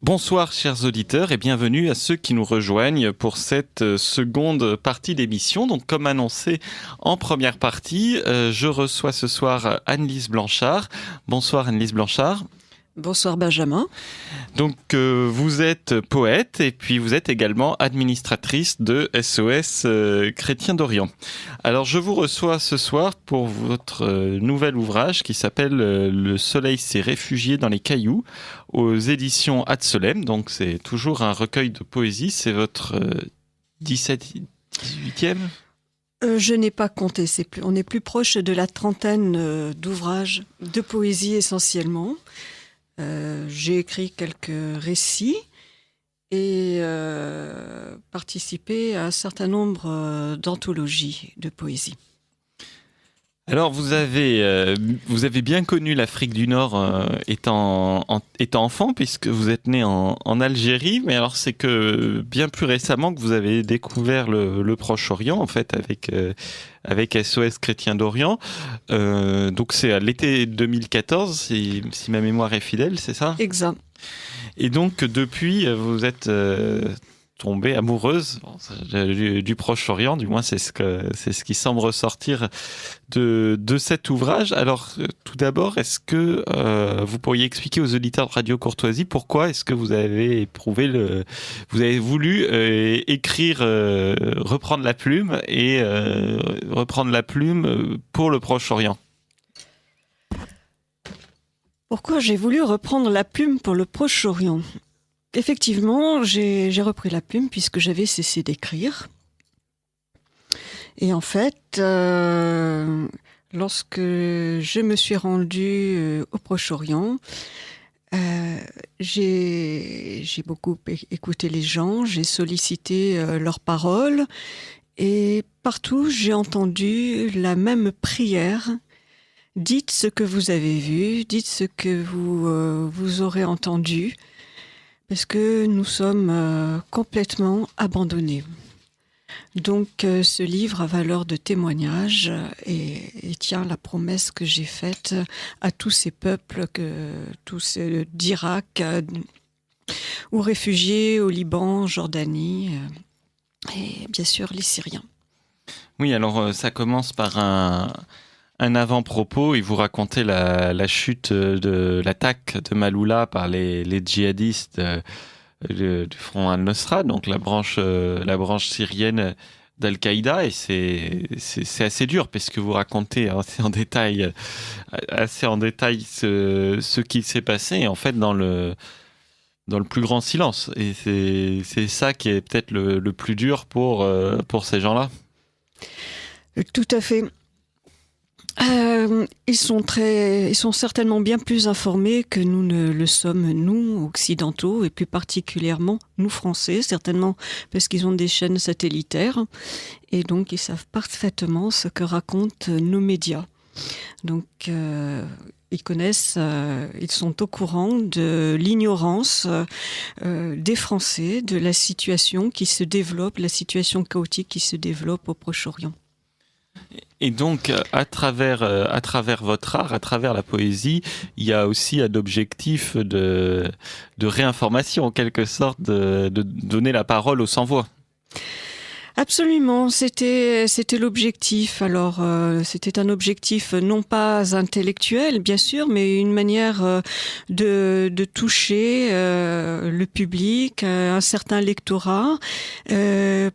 Bonsoir chers auditeurs et bienvenue à ceux qui nous rejoignent pour cette seconde partie d'émission. Donc comme annoncé en première partie, je reçois ce soir Anne-Lise Blanchard. Bonsoir Anne-Lise Blanchard. Bonsoir Benjamin. Donc vous êtes poète et puis vous êtes également administratrice de SOS Chrétien d'Orient. Alors je vous reçois ce soir pour votre nouvel ouvrage qui s'appelle Le soleil s'est réfugié dans les cailloux aux éditions Ad-Solem. Donc c'est toujours un recueil de poésie, c'est votre 18e Je n'ai pas compté, on est plus proche de la trentaine d'ouvrages de poésie essentiellement. J'ai écrit quelques récits et participé à un certain nombre d'anthologies de poésie. Alors vous avez bien connu l'Afrique du Nord étant enfant puisque vous êtes né en Algérie, mais alors c'est que bien plus récemment que vous avez découvert le Proche-Orient en fait avec SOS Chrétien d'Orient. Donc c'est à l'été 2014 si ma mémoire est fidèle, c'est ça ? Exact. Et donc depuis vous êtes tombée amoureuse du Proche-Orient, du moins c'est ce qui semble ressortir de cet ouvrage. Alors tout d'abord, est-ce que vous pourriez expliquer aux auditeurs de Radio Courtoisie pourquoi est-ce que vous avez voulu écrire, reprendre la plume pour le Proche-Orient ? Pourquoi j'ai voulu reprendre la plume pour le Proche-Orient ? Effectivement, j'ai repris la plume puisque j'avais cessé d'écrire. Et en fait, lorsque je me suis rendue au Proche-Orient, j'ai beaucoup écouté les gens, j'ai sollicité leurs paroles et partout j'ai entendu la même prière. Dites ce que vous avez vu, dites ce que vous aurez entendu. Parce que nous sommes complètement abandonnés. Donc ce livre a valeur de témoignage et tient la promesse que j'ai faite à tous ces peuples, tous d'Irak, ou réfugiés au Liban, Jordanie, et bien sûr les Syriens. Oui, alors ça commence par un avant-propos, et vous racontez la chute de l'attaque de Maaloula par les djihadistes du front Al-Nosra, donc la branche syrienne d'Al-Qaïda, et c'est assez dur parce que vous racontez assez en détail ce qui s'est passé, et en fait dans le plus grand silence. Et c'est ça qui est peut-être le plus dur pour ces gens-là. Tout à fait. Ils sont certainement bien plus informés que nous ne le sommes, nous, occidentaux, et plus particulièrement nous, Français, certainement parce qu'ils ont des chaînes satellitaires, et donc ils savent parfaitement ce que racontent nos médias. Donc, ils sont au courant de l'ignorance des Français, de la situation qui se développe, la situation chaotique qui se développe au Proche-Orient. Et donc, à travers votre art, à travers la poésie, il y a aussi un objectif de réinformation, en quelque sorte, de donner la parole aux sans-voix. Absolument, c'était l'objectif. Alors, c'était un objectif non pas intellectuel, bien sûr, mais une manière de toucher le public, un certain lectorat,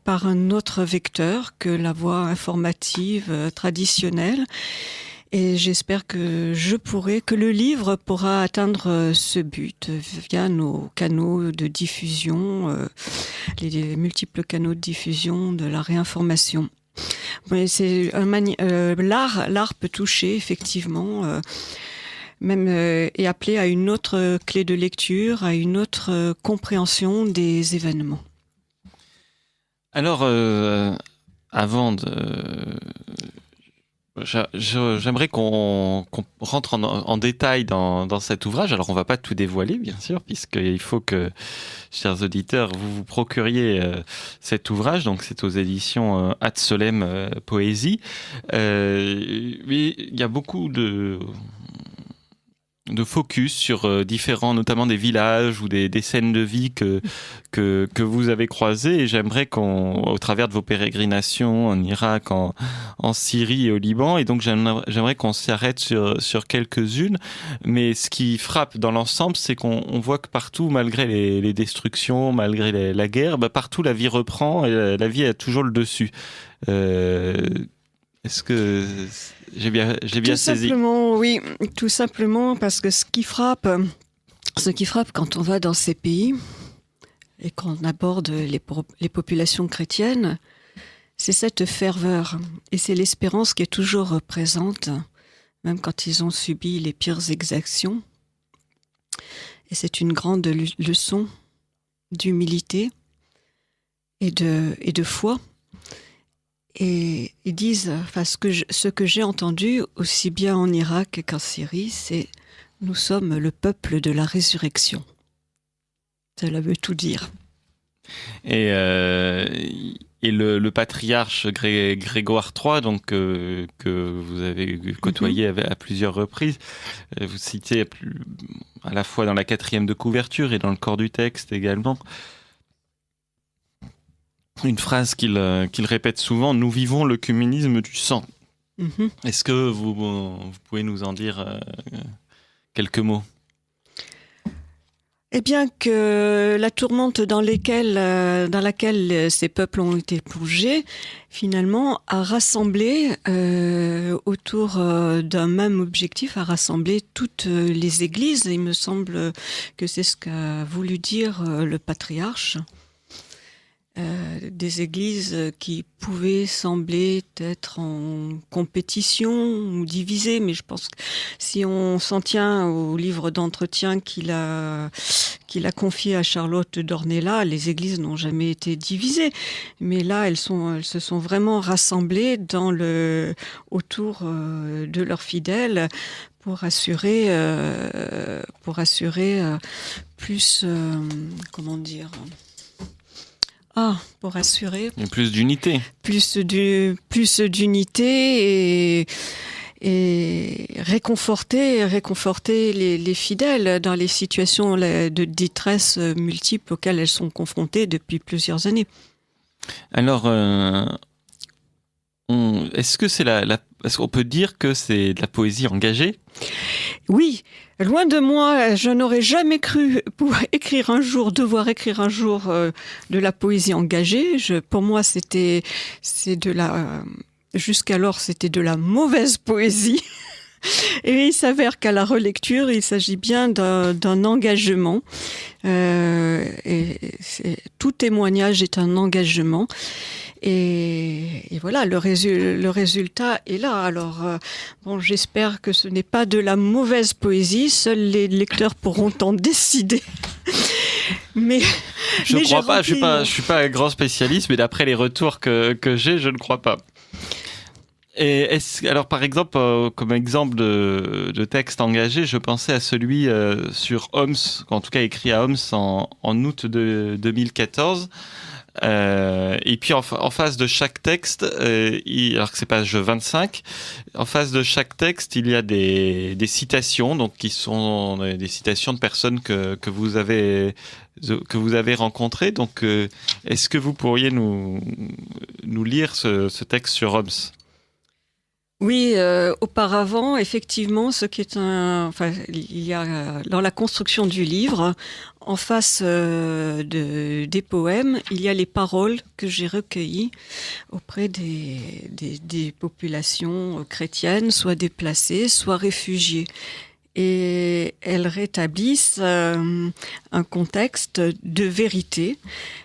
par un autre vecteur que la voie informative traditionnelle. Et j'espère que le livre pourra atteindre ce but via nos canaux de diffusion, les multiples canaux de diffusion de la réinformation. Mais c'est l'art peut toucher effectivement, même et appeler à une autre clé de lecture, à une autre compréhension des événements. Alors, avant de j'aimerais qu'on rentre en détail dans cet ouvrage. Alors, on va pas tout dévoiler, bien sûr, puisqu'il faut que, chers auditeurs, vous procuriez cet ouvrage. Donc, c'est aux éditions Ad-Solem Poésie. Mais il y a beaucoup de de focus sur différents, notamment des villages ou des scènes de vie que vous avez croisées. Et j'aimerais au travers de vos pérégrinations en Irak, en Syrie et au Liban, et donc j'aimerais qu'on s'arrête sur quelques-unes. Mais ce qui frappe dans l'ensemble, c'est qu'on voit que partout, malgré les destructions, malgré la guerre, partout la vie reprend et la vie a toujours le dessus. Est-ce que j'ai bien saisi? Simplement, oui, tout simplement parce que ce qui frappe quand on va dans ces pays et qu'on aborde les populations chrétiennes, c'est cette ferveur et c'est l'espérance qui est toujours présente, même quand ils ont subi les pires exactions. Et c'est une grande leçon d'humilité et de foi. Et ils disent, enfin, ce que j'ai entendu aussi bien en Irak qu'en Syrie, c'est « nous sommes le peuple de la résurrection ». Cela veut tout dire. Et le patriarche Grégoire III, donc que vous avez côtoyé à plusieurs reprises, vous citez à la fois dans la 4e de couverture et dans le corps du texte également, une phrase qu'il répète souvent: « Nous vivons l'œcuménisme du sang ». Est-ce que vous pouvez nous en dire quelques mots? Eh bien que la tourmente dans laquelle ces peuples ont été plongés, finalement, a rassemblé autour d'un même objectif, a rassemblé toutes les églises. Il me semble que c'est ce qu'a voulu dire le patriarche. Des églises qui pouvaient sembler être en compétition ou divisées, mais je pense que si on s'en tient au livre d'entretien qu'il a confié à Charlotte d'Ornella, les églises n'ont jamais été divisées, mais là elles se sont vraiment rassemblées autour de leurs fidèles pour assurer plus comment dire. Pour assurer. Et plus d'unité. Plus d'unité et réconforter les fidèles dans les situations de détresse multiples auxquelles elles sont confrontées depuis plusieurs années. Alors, est-ce que est-ce qu'on peut dire que c'est de la poésie engagée? Oui. Loin de moi, je n'aurais jamais cru devoir écrire un jour de la poésie engagée. Pour moi, jusqu'alors, c'était de la mauvaise poésie. Et il s'avère qu'à la relecture, il s'agit bien d'un engagement. Tout témoignage est un engagement. Et voilà, le résultat est là. Alors, j'espère que ce n'est pas de la mauvaise poésie. Seuls les lecteurs pourront en décider. Mais je ne crois pas. Je suis pas un grand spécialiste, mais d'après les retours que j'ai, je ne crois pas. Et alors, par exemple, comme exemple de texte engagé, je pensais à celui sur Homs, en tout cas écrit à Homs en août 2014. Et puis en face de chaque texte, alors que c'est page 25, en face de chaque texte, il y a des citations, donc qui sont des citations de personnes que vous avez rencontrées. Donc, est-ce que vous pourriez nous lire ce texte sur Homs? Oui, auparavant, effectivement, il y a dans la construction du livre, en face des poèmes, il y a les paroles que j'ai recueillies auprès des populations chrétiennes, soit déplacées, soit réfugiées. Et elles rétablissent un contexte de vérité.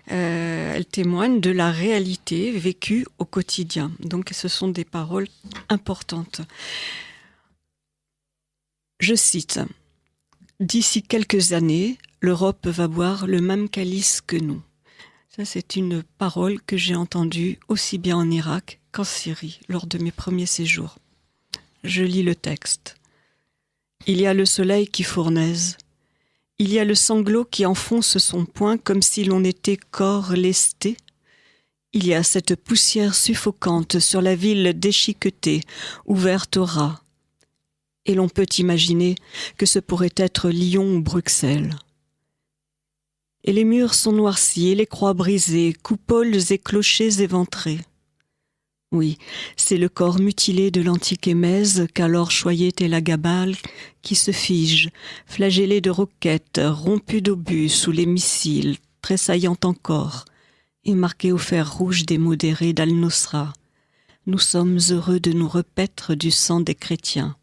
Elles témoignent de la réalité vécue au quotidien. Donc ce sont des paroles importantes. Je cite: « D'ici quelques années, l'Europe va boire le même calice que nous. » Ça, c'est une parole que j'ai entendue aussi bien en Irak qu'en Syrie lors de mes premiers séjours. Je lis le texte. Il y a le soleil qui fournaise. Il y a le sanglot qui enfonce son poing comme si l'on était corps lesté. Il y a cette poussière suffocante sur la ville déchiquetée, ouverte aux rats. et l'on peut imaginer que ce pourrait être Lyon ou Bruxelles. Et les murs sont noircis et les croix brisées, coupoles et clochers éventrés. Oui, c'est le corps mutilé de l'antique Émèse qu'alors choyait Elagabal qui se fige, flagellé de roquettes, rompu d'obus sous les missiles, tressaillant encore, et marqué au fer rouge des modérés d'Al-Nosra. Nous sommes heureux de nous repaître du sang des chrétiens.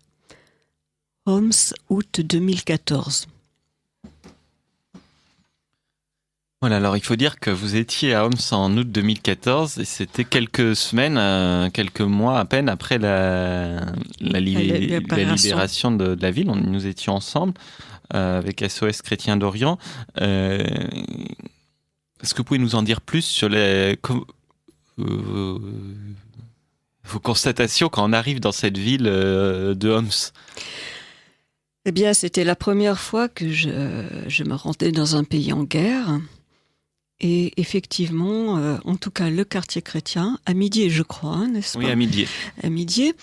Homs, août 2014. Voilà, alors il faut dire que vous étiez à Homs en août 2014 et c'était quelques semaines, quelques mois à peine après la libération de la ville. Nous étions ensemble avec SOS Chrétiens d'Orient. Est-ce que vous pouvez nous en dire plus sur vos constatations quand on arrive dans cette ville de Homs? Eh bien, c'était la première fois que je me rendais dans un pays en guerre. Et effectivement, en tout cas, le quartier chrétien, à Midié, je crois, n'est-ce pas ? Oui, à Midié. À Midié,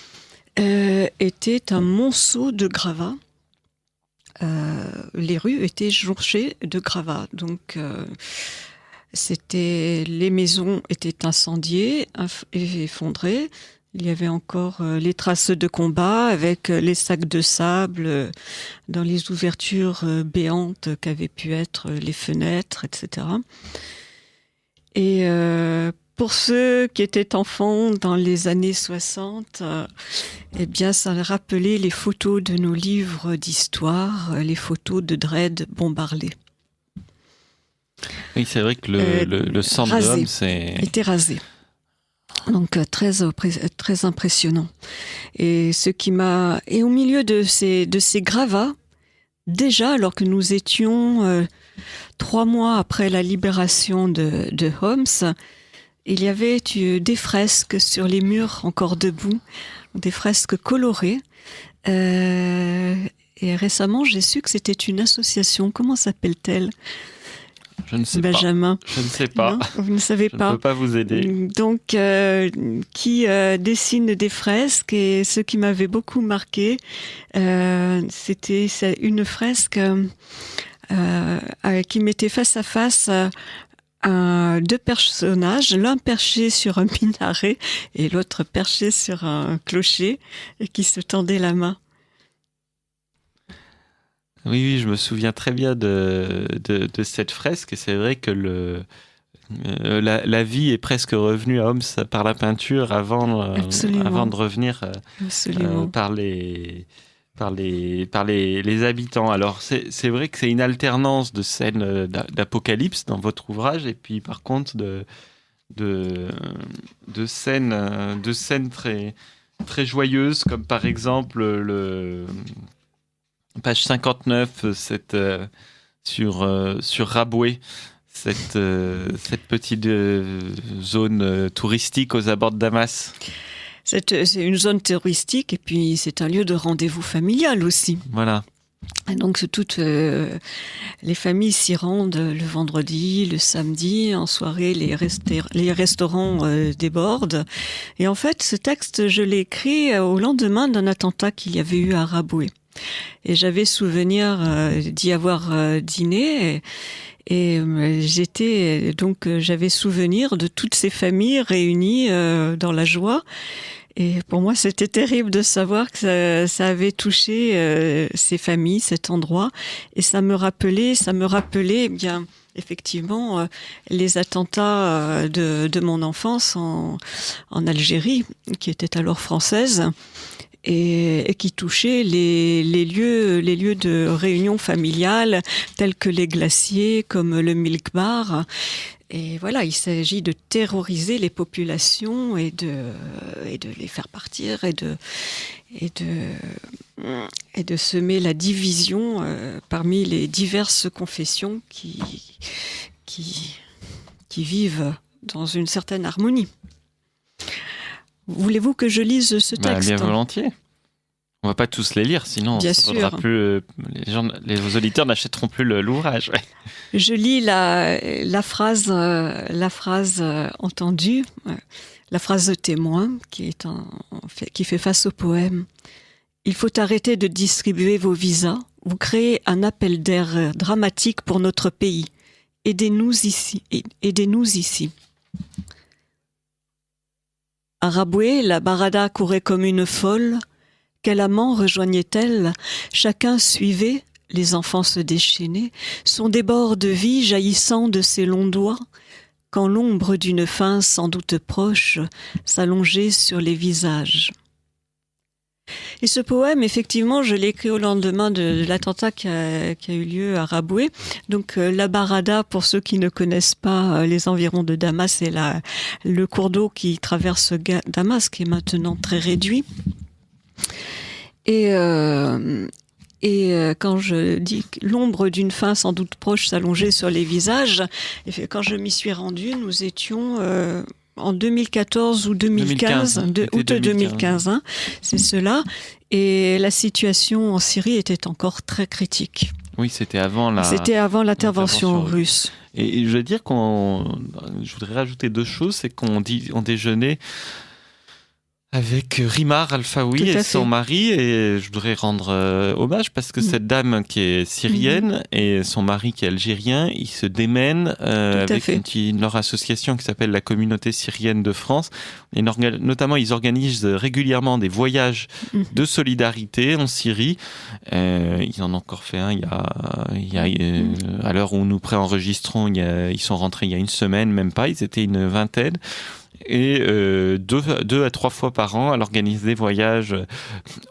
était un monceau de gravats. Les rues étaient jonchées de gravats. Donc, les maisons étaient incendiées, effondrées. Il y avait encore les traces de combat avec les sacs de sable dans les ouvertures béantes qu'avaient pu être les fenêtres, etc. Et pour ceux qui étaient enfants dans les années 60, eh bien, ça rappelait les photos de nos livres d'histoire, les photos de Dred bombardés. Oui, c'est vrai que le centre de Homs était rasé. Donc très impressionnant. Et au milieu de ces gravats, déjà alors que nous étions 3 mois après la libération de Homs, il y avait des fresques sur les murs encore debout, des fresques colorées. Et récemment, j'ai su que c'était une association. Comment s'appelle-t-elle ? Je ne sais Benjamin. pas. Je ne sais pas. Non, vous ne savez pas. Je ne peux pas vous aider. Donc, qui dessine des fresques, et ce qui m'avait beaucoup marqué, c'était une fresque qui mettait face à face 2 personnages, l'un perché sur un minaret et l'autre perché sur un clocher, et qui se tendaient la main. Oui, je me souviens très bien de cette fresque. Et c'est vrai que la vie est presque revenue à Homs par la peinture avant de revenir par les habitants. Alors c'est vrai que c'est une alternance de scènes d'apocalypse dans votre ouvrage, et puis par contre de scènes très très joyeuses, comme par exemple page 59, sur Raboué, cette petite zone touristique aux abords de Damas. C'est une zone touristique, et puis c'est un lieu de rendez-vous familial aussi. Voilà. Et donc toutes les familles s'y rendent le vendredi, le samedi, en soirée les restaurants débordent. Et en fait, ce texte, je l'ai écrit au lendemain d'un attentat qu'il y avait eu à Raboué. Et j'avais souvenir d'y avoir dîné, et j'avais souvenir de toutes ces familles réunies dans la joie. Et pour moi, c'était terrible de savoir que ça avait touché ces familles, cet endroit. Et ça me rappelait eh bien, effectivement, les attentats de mon enfance en Algérie, qui était alors française, et qui touchaient les lieux de réunion familiale, tels que les glaciers, comme le Milk Bar. Et voilà, il s'agit de terroriser les populations et de les faire partir et de semer la division parmi les diverses confessions qui vivent dans une certaine harmonie. Voulez-vous que je lise ce texte ? Bien volontiers. On va pas tous les lire, sinon bien ça sûr. Faudra plus, les auditeurs n'achèteront plus l'ouvrage. Ouais. Je lis la phrase entendue, la phrase de témoin qui fait face au poème. Il faut arrêter de distribuer vos visas. Vous créez un appel d'air dramatique pour notre pays. Aidez-nous ici. Aidez-nous ici. À Raboué, la Barada courait comme une folle. Quel amant rejoignait-elle? Chacun suivait, les enfants se déchaînaient, son débord de vie jaillissant de ses longs doigts, quand l'ombre d'une fin sans doute proche s'allongeait sur les visages. Et ce poème, effectivement, je l'ai écrit au lendemain de l'attentat qui a eu lieu à Raboué. Donc, la Barada, pour ceux qui ne connaissent pas les environs de Damas, c'est le cours d'eau qui traverse Damas, qui est maintenant très réduit. Et quand je dis que l'ombre d'une fin sans doute proche s'allongeait sur les visages, et quand je m'y suis rendue, nous étions en 2014 ou 2015, août 2015, hein, c'est cela. Et la situation en Syrie était encore très critique. Oui, c'était avant l'intervention russe. Et je veux dire je voudrais rajouter deux choses, c'est qu'on déjeunait avec Rimar Alfaoui et son mari, et je voudrais rendre hommage parce que cette dame qui est syrienne et son mari qui est algérien, ils se démènent avec leur association qui s'appelle la Communauté Syrienne de France. Et notamment, ils organisent régulièrement des voyages de solidarité en Syrie. Ils en ont encore fait un à l'heure où nous préenregistrons, ils sont rentrés il y a une semaine, même pas, ils étaient une vingtaine. Et 2 à 3 fois par an, elle organise des voyages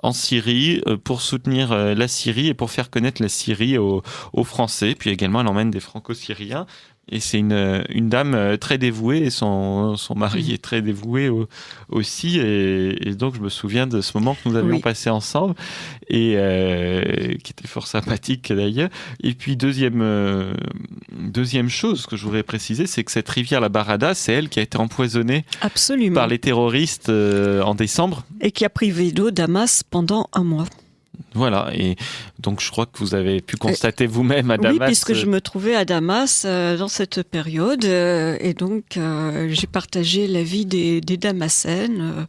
en Syrie pour soutenir la Syrie et pour faire connaître la Syrie aux Français. Puis également, elle emmène des Franco-Syriens. Et c'est une dame très dévouée, et son mari est très dévoué aussi. Et donc, je me souviens de ce moment que nous avions passé ensemble, et qui était fort sympathique d'ailleurs. Et puis, deuxième chose que je voudrais préciser, c'est que cette rivière, la Barada, c'est elle qui a été empoisonnée par les terroristes en décembre. Et qui a privé d'eau Damas pendant 1 mois. Voilà, et donc je crois que vous avez pu constater vous-même à Damas. Oui, puisque je me trouvais à Damas dans cette période, et donc j'ai partagé la vie des Damascènes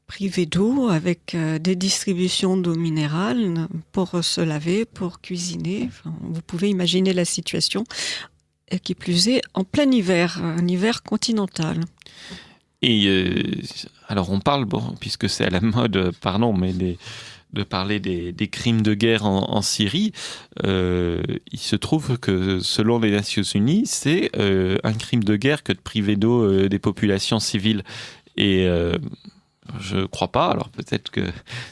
privés d'eau, avec des distributions d'eau minérale pour se laver, pour cuisiner. Enfin, vous pouvez imaginer la situation, et qui plus est en plein hiver, un hiver continental. Et alors on parle, puisque c'est à la mode, de parler des crimes de guerre en Syrie, il se trouve que selon les Nations Unies, c'est un crime de guerre que de priver d'eau des populations civiles. Et je crois pas, alors peut-être que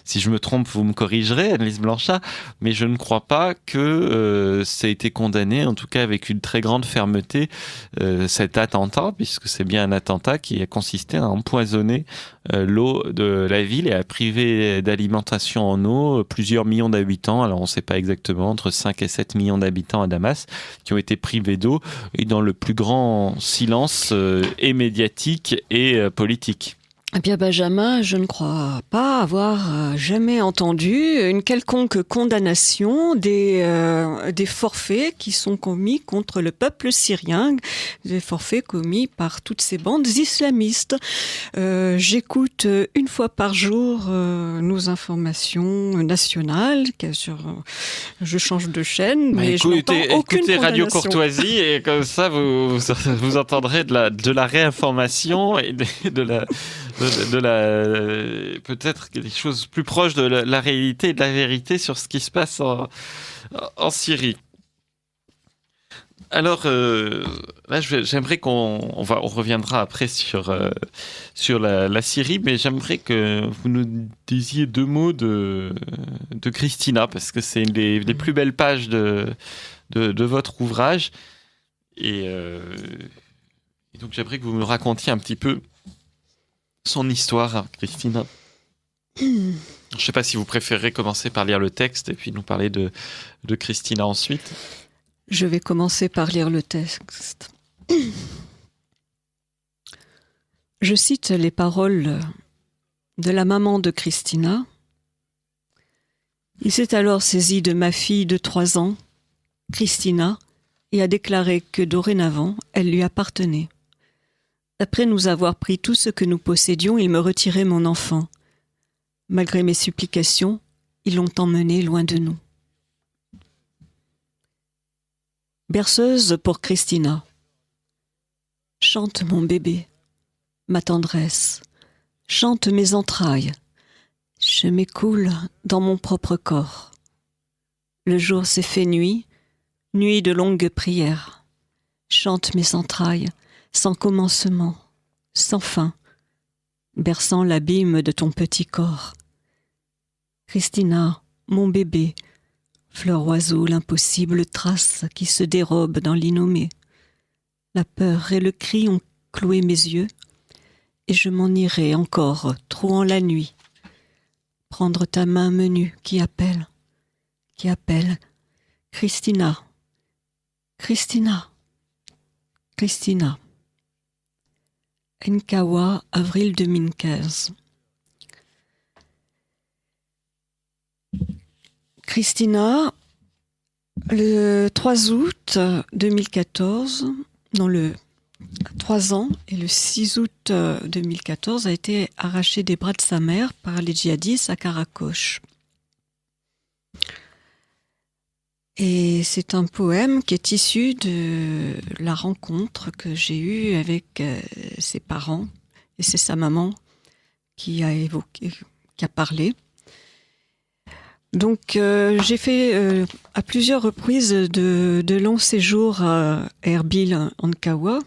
si je me trompe, vous me corrigerez, Annelise Blanchat, mais je ne crois pas que ça a été condamné, en tout cas avec une très grande fermeté, cet attentat, puisque c'est bien un attentat qui a consisté à empoisonner l'eau de la ville et à priver d'alimentation en eau plusieurs millions d'habitants. Alors on ne sait pas exactement, entre 5 et 7 millions d'habitants à Damas qui ont été privés d'eau, et dans le plus grand silence et médiatique et politique. Eh bien, Benjamin, je ne crois pas avoir jamais entendu une quelconque condamnation des forfaits qui sont commis contre le peuple syrien, des forfaits commis par toutes ces bandes islamistes. J'écoute 1 fois par jour nos informations nationales. Je change de chaîne, mais je n'entends aucune condamnation. Radio Courtoisie, et comme ça, vous entendrez de la réinformation et de la peut-être des choses plus proches de la réalité et de la vérité sur ce qui se passe en Syrie. Alors là, j'aimerais on reviendra après sur la Syrie, mais j'aimerais que vous nous disiez 2 mots de Christina, parce que c'est une des plus belles pages de votre ouvrage, et donc j'aimerais que vous me racontiez un petit peu son histoire, Christina. Je ne sais pas si vous préférez commencer par lire le texte et puis nous parler de Christina ensuite. Je vais commencer par lire le texte. Je cite les paroles de la maman de Christina. Il s'est alors saisi de ma fille de 3 ans, Christina, et a déclaré que dorénavant, elle lui appartenait. Après nous avoir pris tout ce que nous possédions, il me retirait mon enfant. Malgré mes supplications, ils l'ont emmené loin de nous. Berceuse pour Christina. Chante mon bébé, ma tendresse, chante mes entrailles. Je m'écoule dans mon propre corps. Le jour s'est fait nuit, nuit de longues prières. Chante mes entrailles, sans commencement, sans fin, berçant l'abîme de ton petit corps. Christina, mon bébé, fleur oiseau, l'impossible trace qui se dérobe dans l'innommé. La peur et le cri ont cloué mes yeux, et je m'en irai encore, trouant la nuit. Prendre ta main menue qui appelle, Christina, Christina, Christina. Nkawa, avril 2015. Christina, le 3 août 2014, non le 3 ans, et le 6 août 2014 a été arrachée des bras de sa mère par les djihadistes à Karakoche. Et c'est un poème qui est issu de la rencontre que j'ai eue avec ses parents, et c'est sa maman qui a évoqué, qui a parlé. Donc j'ai fait à plusieurs reprises de longs séjours à Erbil Nkawa,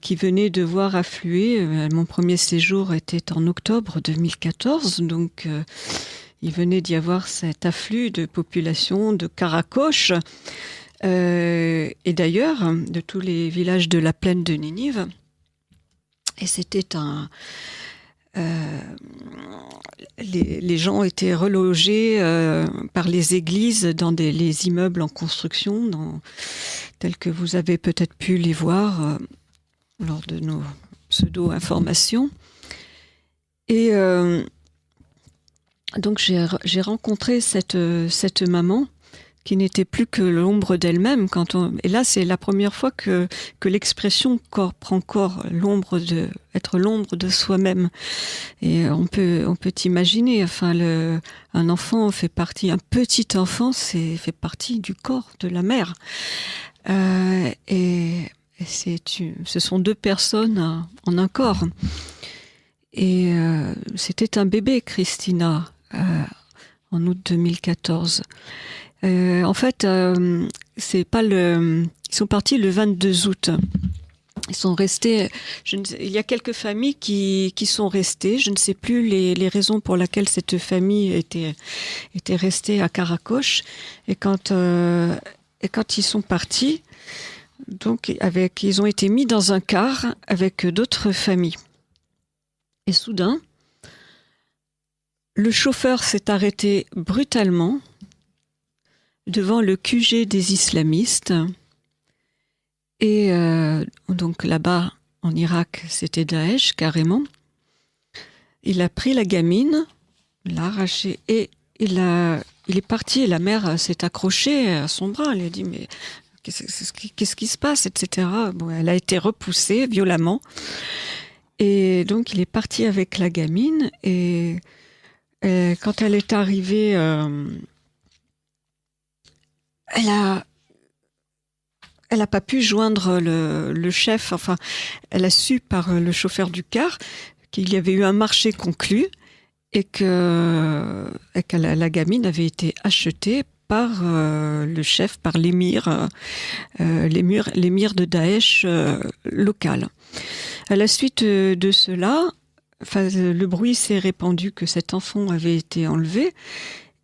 qui venait de voir affluer. Mon premier séjour était en octobre 2014, donc il venait d'y avoir cet afflux de population de Karakoche, et d'ailleurs de tous les villages de la plaine de Ninive. Et c'était les gens étaient relogés par les églises dans les immeubles en construction, tels que vous avez peut-être pu les voir lors de nos pseudo-informations. Et donc j'ai rencontré cette maman qui n'était plus que l'ombre d'elle-même. Et là, c'est la première fois que l'expression prend corps, être l'ombre de soi-même. Et on peut imaginer, un enfant un petit enfant, fait partie du corps de la mère. Et ce sont deux personnes en un corps. Et c'était un bébé, Christina, en août 2014. En fait, c'est pas ils sont partis le 22 août. Ils sont restés. Il y a quelques familles qui sont restées. Je ne sais plus les raisons pour lesquelles cette famille était restée à Karakoche. Et quand ils sont partis, donc ils ont été mis dans un car avec d'autres familles. Et soudain, le chauffeur s'est arrêté brutalement devant le QG des islamistes. Et donc là-bas, en Irak, c'était Daesh, carrément. Il a pris la gamine, l'a arrachée, et il est parti. Et la mère s'est accrochée à son bras. Elle a dit, mais qu'est-ce qui se passe, etc. Bon, elle a été repoussée violemment. Et donc, il est parti avec la gamine. Et quand elle est arrivée... Elle a pas pu joindre le chef. Enfin, elle a su par le chauffeur du car qu'il y avait eu un marché conclu et que la gamine avait été achetée par le chef, par l'émir de Daesh local. À la suite de cela, le bruit s'est répandu que cet enfant avait été enlevé.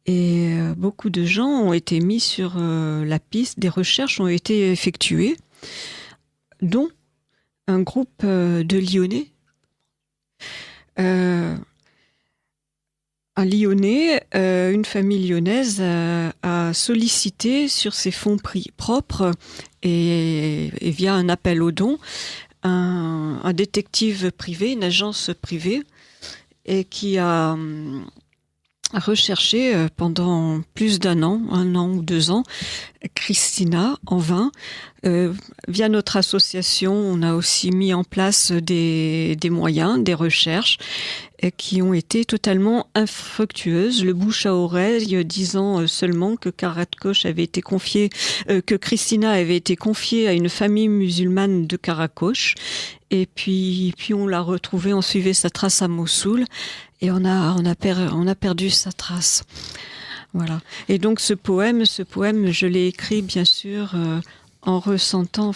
Et beaucoup de gens ont été mis sur la piste, des recherches ont été effectuées, dont un groupe de Lyonnais. Un Lyonnais, une famille lyonnaise a sollicité sur ses fonds propres et via un appel aux dons un détective privé, une agence privée, et qui a recherché pendant plus d'1 an ou 2 ans, Christina en vin. Via notre association, on a aussi mis en place des moyens, des recherches qui ont été totalement infructueuses. Le bouche à oreille disant seulement que Karakosh avait été confié, que Christina avait été confiée à une famille musulmane de Karakosh. Et puis on l'a retrouvée, on suivait sa trace à Mossoul et on a perdu sa trace. Voilà. Et donc ce poème, je l'ai écrit bien sûr en ressentant,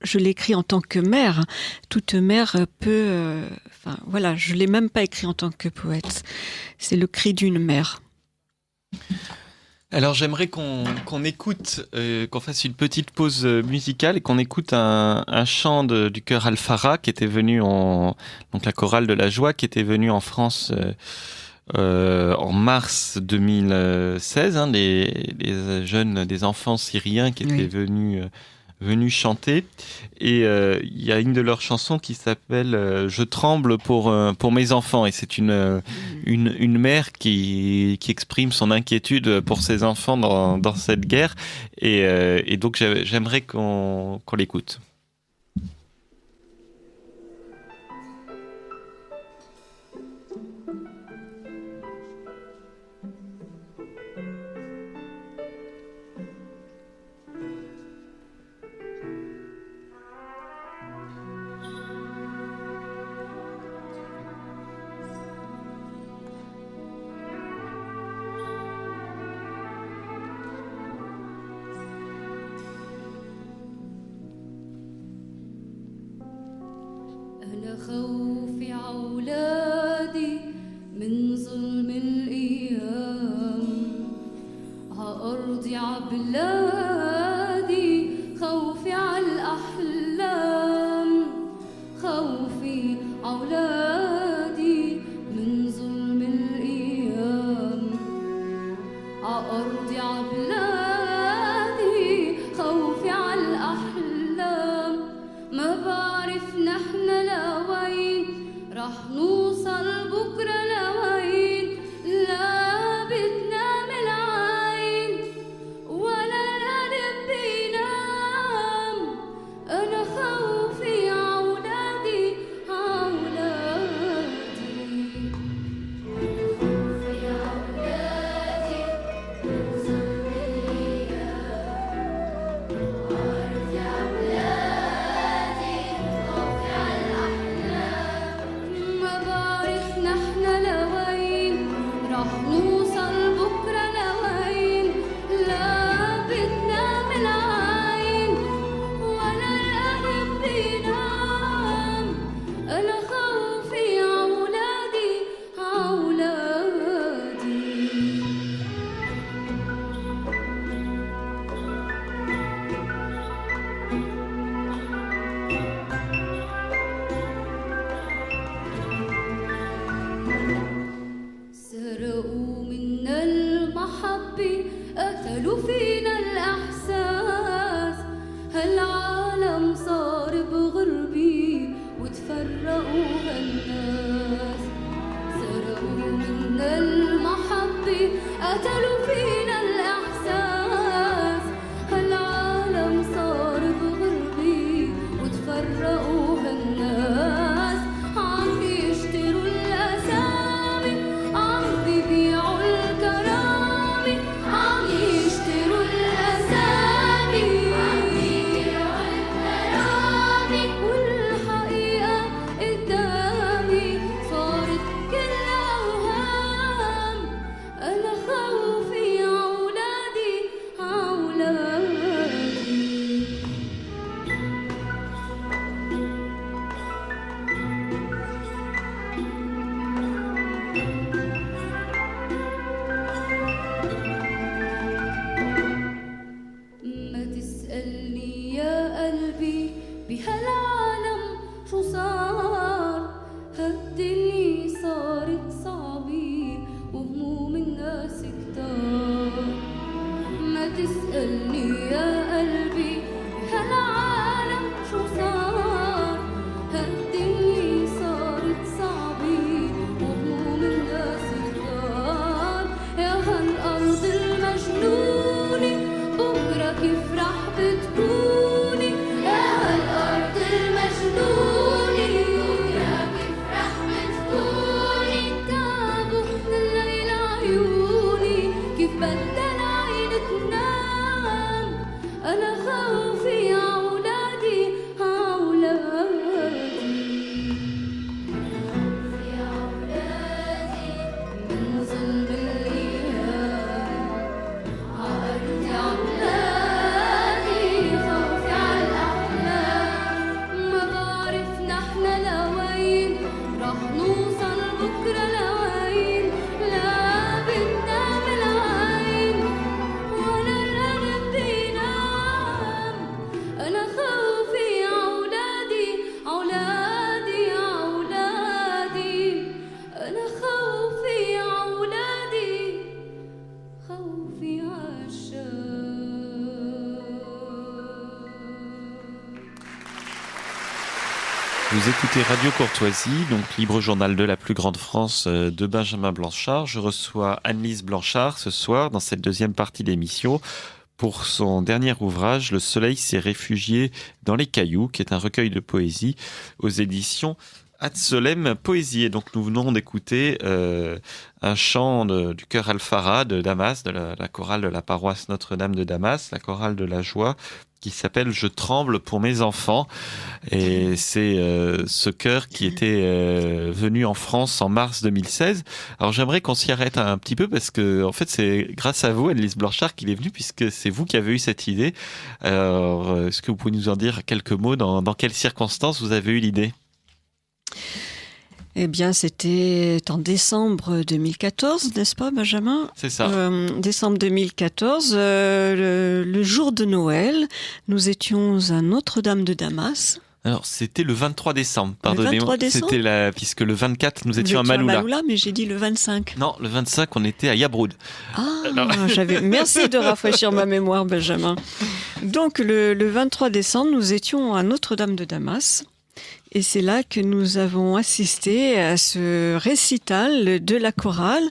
je l'ai écrit en tant que mère. Toute mère peut, je l'ai même pas écrit en tant que poète. C'est le cri d'une mère. Alors j'aimerais qu'on écoute, qu'on fasse une petite pause musicale et qu'on écoute un chant du chœur Al-Farah qui était venu donc la chorale de la joie qui était venue en France en mars 2016, des enfants syriens qui étaient venus chanter. Et il y a une de leurs chansons qui s'appelle Je tremble pour mes enfants. Et c'est une mère qui exprime son inquiétude pour ses enfants dans cette guerre. Et donc j'aimerais qu'on l'écoute. خوفي عولادي من ظلم الأيام عأرضي عبلادي خوفي عالأحلام خوفي عولادي من ظلم الأيام عأرضي عبلادي خوفي عالأحلام ما بعرف نحن لوين رح نوصل بكرة لوين لا بتنام العين ولا القلب بينام أنا خوفي عولادي عولادي خوفي عولادي من ظلم الأيام عارف يا عولادي خوفي عالأحلام ما بعرف نحن لوين رح نوصل بكرة لوين لا بتنام العين ولا القلب بينام أنا خوفي عولادي عولادي سرقوا منا المحبة قتلوا فينا الإحساس هالعالم صار بغربي وتفرقوا هالناس سرقوا منا المحبة قتلوا فينا الإحساس هالعالم صار بغربي وتفرقوا هالناس عم بيشتروا الأسامي عم بيبيعوا الكرامة عم يشتروا الأسامي عم بيبيعوا الكرامة والحقيقة قدامي صارت كلها أوهام أنا خوفي عولادي عولادي ما تسألني يا قلبي بهالعالم شو صار هالدنيا صارت صعبة وهموم الناس كتار ما تسألني يا قلبي بهالعالم شو صار هالدنيا صارت صعبة وهموم الناس كتار يا هالأرض المجنونة بكرة أنا خوفي أولادي أولادي أولادي أنا خوفي أولادي خوفي Vous écoutez Radio Courtoisie, donc libre journal de la plus grande France de Benjamin Blanchard. Je reçois Anne-Lise Blanchard ce soir dans cette deuxième partie d'émission pour son dernier ouvrage, Le soleil s'est réfugié dans les cailloux, qui est un recueil de poésie aux éditions Ad-Solem Poésie. Et donc nous venons d'écouter un chant du chœur Al-Farah de Damas, de la chorale de la paroisse Notre-Dame de Damas, la chorale de la joie, qui s'appelle « Je tremble pour mes enfants ». Et c'est ce chœur qui était venu en France en mars 2016. Alors j'aimerais qu'on s'y arrête un petit peu parce que en fait c'est grâce à vous, Anne-Lise Blanchard, qu'il est venu, puisque c'est vous qui avez eu cette idée. Alors est-ce que vous pouvez nous en dire quelques mots, dans quelles circonstances vous avez eu l'idée ? Eh bien, c'était en décembre 2014, n'est-ce pas, Benjamin ? C'est ça. Décembre 2014, le jour de Noël, nous étions à Notre-Dame de Damas. Alors, c'était le 23 décembre, pardonnez-moi. Le 23 décembre ? C'était puisque le 24, nous étions à Maloula. Mais j'ai dit le 25. Non, le 25, on était à Yabroud. Merci de rafraîchir ma mémoire, Benjamin. Donc, le 23 décembre, nous étions à Notre-Dame de Damas. Et c'est là que nous avons assisté à ce récital de la chorale.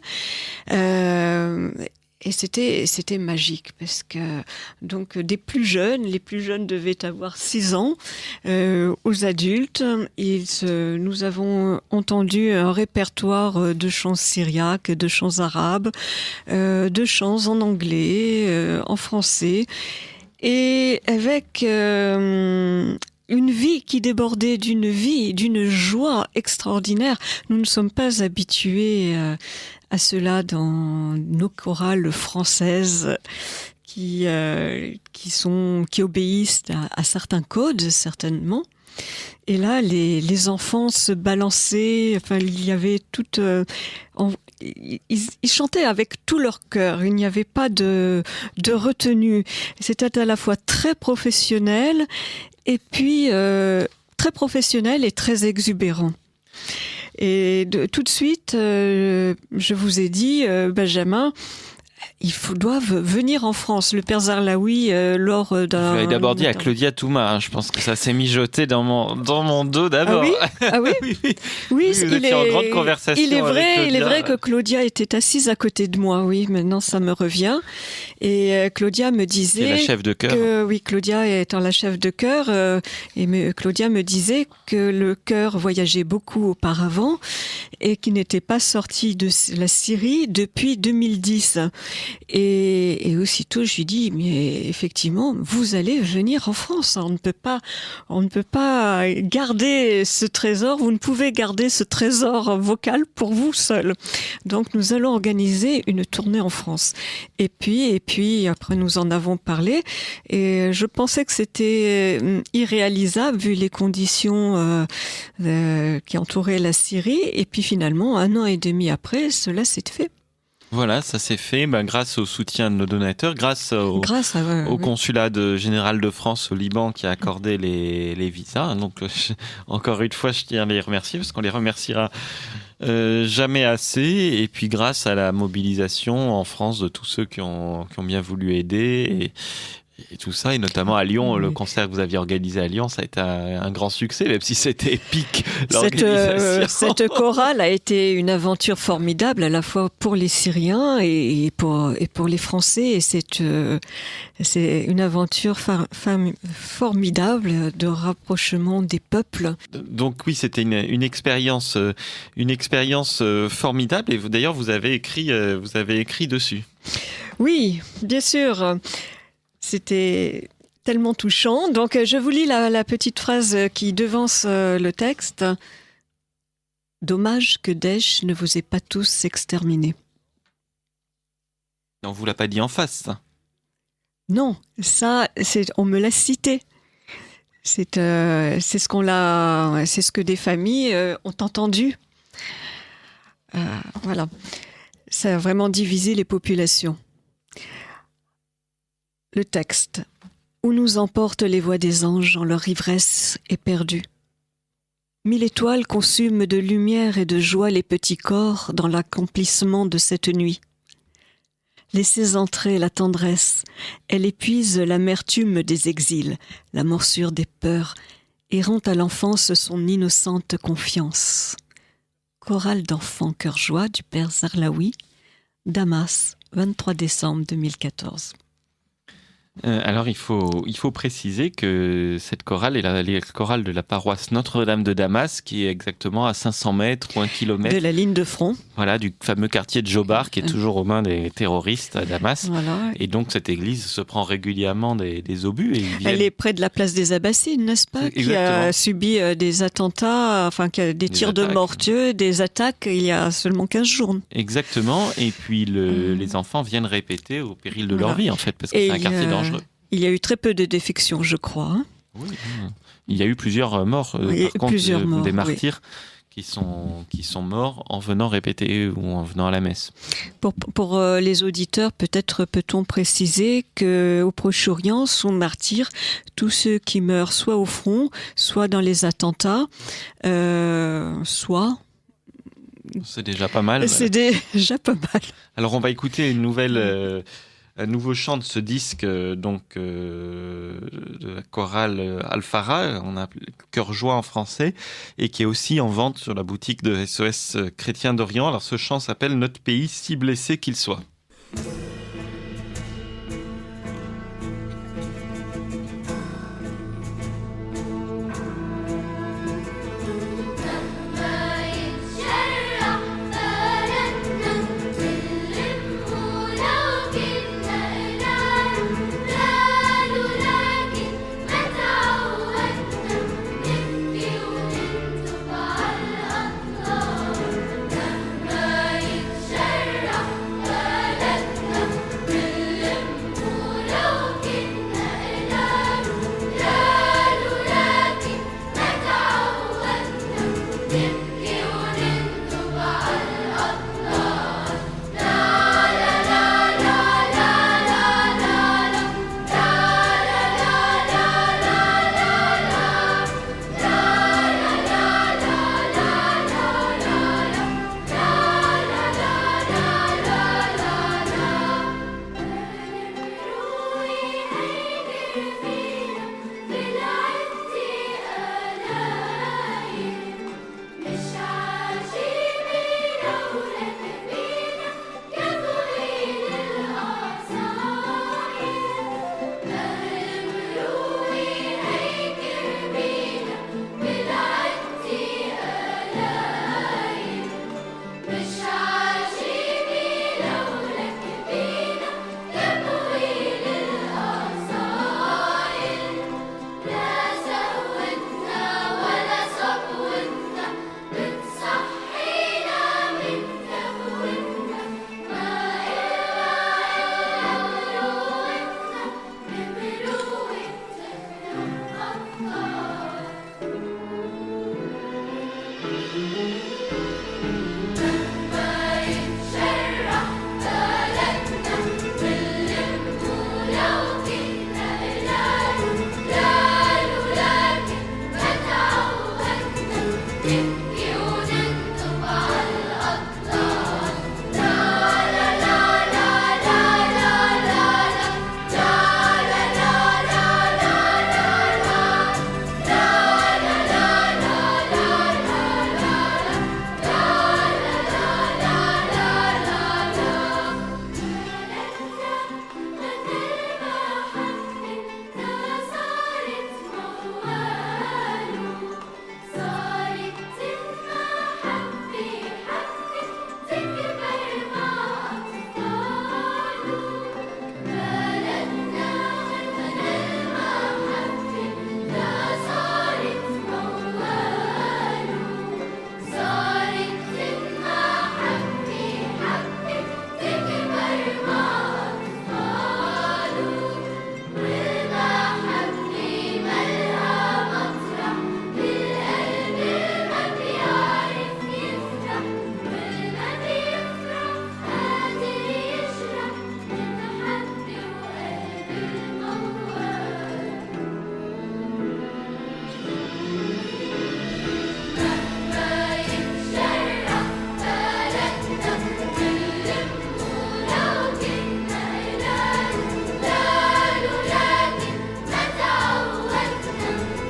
Et c'était magique parce que donc les plus jeunes devaient avoir 6 ans, aux adultes, nous avons entendu un répertoire de chants syriaques, de chants arabes, de chants en anglais, en français, et avec une vie qui débordait d'une joie extraordinaire. Nous ne sommes pas habitués à cela dans nos chorales françaises qui obéissent à certains codes, certainement. Et là, les enfants se balançaient, enfin, il y avait toute... Ils chantaient avec tout leur cœur, il n'y avait pas de retenue. C'était à la fois très professionnel et puis très professionnel et très exubérant. Et tout de suite, je vous ai dit, Benjamin, doivent venir en France. Le père Zarlaoui, lors d'un... Vous l'avez d'abord dit à Claudia Touma. Je pense que ça s'est mijoté dans mon dos d'abord. Ah oui. Oui, vous étiez en grande conversation. Il est vrai que Claudia était assise à côté de moi. Oui, maintenant ça me revient. Et Claudia me disait... C'est la chef de chœur. Oui, Claudia étant la chef de chœur. Claudia me disait que le chœur voyageait beaucoup auparavant et qu'il n'était pas sorti de la Syrie depuis 2010. Et aussitôt, je lui dis, mais effectivement, vous allez venir en France. On ne peut pas garder ce trésor. Vous ne pouvez garder ce trésor vocal pour vous seul. Donc, nous allons organiser une tournée en France. Et puis, après, nous en avons parlé. Et je pensais que c'était irréalisable vu les conditions qui entouraient la Syrie. Et puis, finalement, 1 an et demi après, cela s'est fait. Voilà, ça s'est fait grâce au soutien de nos donateurs, grâce au consulat général de France au Liban qui a accordé les visas. Donc, encore une fois, je tiens à les remercier parce qu'on les remerciera jamais assez. Et puis, grâce à la mobilisation en France de tous ceux qui ont bien voulu aider et tout ça, et notamment à Lyon, le concert que vous aviez organisé à Lyon, ça a été un grand succès, même si c'était épique, l'organisation. Cette chorale a été une aventure formidable, à la fois pour les Syriens et pour les Français, et c'est une aventure formidable de rapprochement des peuples. Donc oui, c'était une expérience formidable, et d'ailleurs vous avez écrit dessus. Oui, bien sûr. C'était tellement touchant. Donc, je vous lis la petite phrase qui devance le texte. « Dommage que Daesh ne vous ait pas tous exterminés. » On ne vous l'a pas dit en face, ça. Non, ça, on me l'a cité. C'est ce que des familles ont entendu. Voilà. Ça a vraiment divisé les populations. Le texte. Où nous emportent les voix des anges en leur ivresse éperdue. 1000 étoiles consument de lumière et de joie les petits corps dans l'accomplissement de cette nuit. Laissez entrer la tendresse, elle épuise l'amertume des exils, la morsure des peurs, et rend à l'enfance son innocente confiance. Chorale d'enfants cœur joie du père Zarlaoui, Damas, 23 décembre 2014. Alors il faut préciser que cette chorale est la chorale de la paroisse Notre-Dame de Damas, qui est exactement à 500 mètres ou 1 kilomètre De la ligne de front. Voilà, du fameux quartier de Jobar, qui est toujours aux mains des terroristes à Damas. Voilà. Et donc cette église se prend régulièrement des obus. Et ils viennent... Elle est près de la place des Abbasides, n'est-ce pas? Exactement. Qui a subi des attentats, enfin qui a des tirs attaques. de mortier, des attaques il y a seulement 15 jours. Exactement. Et puis les enfants viennent répéter au péril de leur Voilà. vie, en fait, parce que Et c'est un quartier dangereux. Il y a eu très peu de défections, je crois. Hein. Oui. Il y a eu plusieurs morts, Oui, par contre, plusieurs morts, des oui. martyrs qui sont morts en venant répéter ou en venant à la messe. Pour les auditeurs, peut-être peut-on préciser qu'au Proche-Orient sont martyrs tous ceux qui meurent soit au front, soit dans les attentats, soit... C'est déjà pas mal. C'est déjà pas mal. Alors on va écouter un nouveau chant de ce disque de la chorale Alfara, on a Cœur Joie en français, et qui est aussi en vente sur la boutique de SOS Chrétien d'Orient. Alors ce chant s'appelle Notre pays si blessé qu'il soit. لما يتشرح بلدنا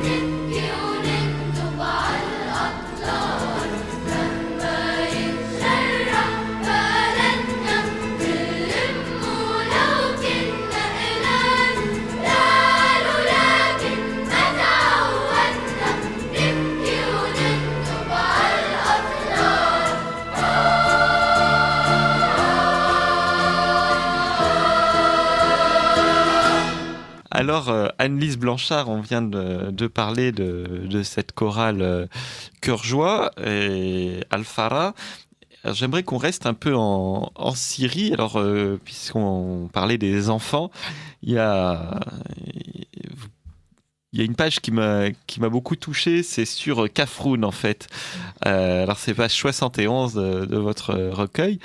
نبكي ونكتب على الأطلال لما يتجرح بلدنا بنلم ولو كنا قلال قالوا لكن ما تعودنا نبكي ونكتب على الأطلال. Alors, Anne-Lise Blanchard, on vient de parler de cette chorale Cœur Joie et Al-Farah. Alors, j'aimerais qu'on reste un peu en Syrie. Alors, puisqu'on parlait des enfants, il y a une page qui m'a beaucoup touché, c'est sur Kafroun en fait. Alors c'est page 71 de votre recueil.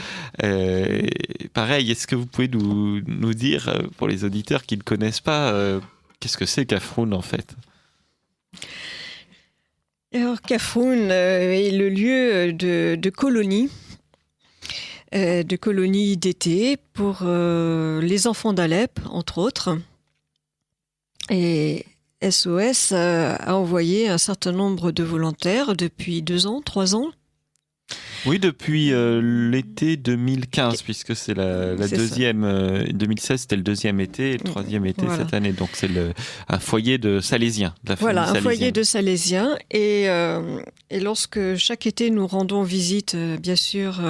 Pareil, est-ce que vous pouvez nous dire, pour les auditeurs qui ne connaissent pas, qu'est-ce que c'est Kafroun en fait? Alors, Kafroun est le lieu de colonie. De colonies d'été pour les enfants d'Alep, entre autres. Et SOS a envoyé un certain nombre de volontaires depuis 2 ans, 3 ans. Oui, depuis l'été 2015, puisque c'est la C'est deuxième. 2016, c'était le deuxième été, et le troisième été Voilà. cette année. Donc c'est un foyer de Salésiens, de la famille Voilà, un salésienne. foyer de Salésiens. Et lorsque chaque été nous rendons visite, bien sûr,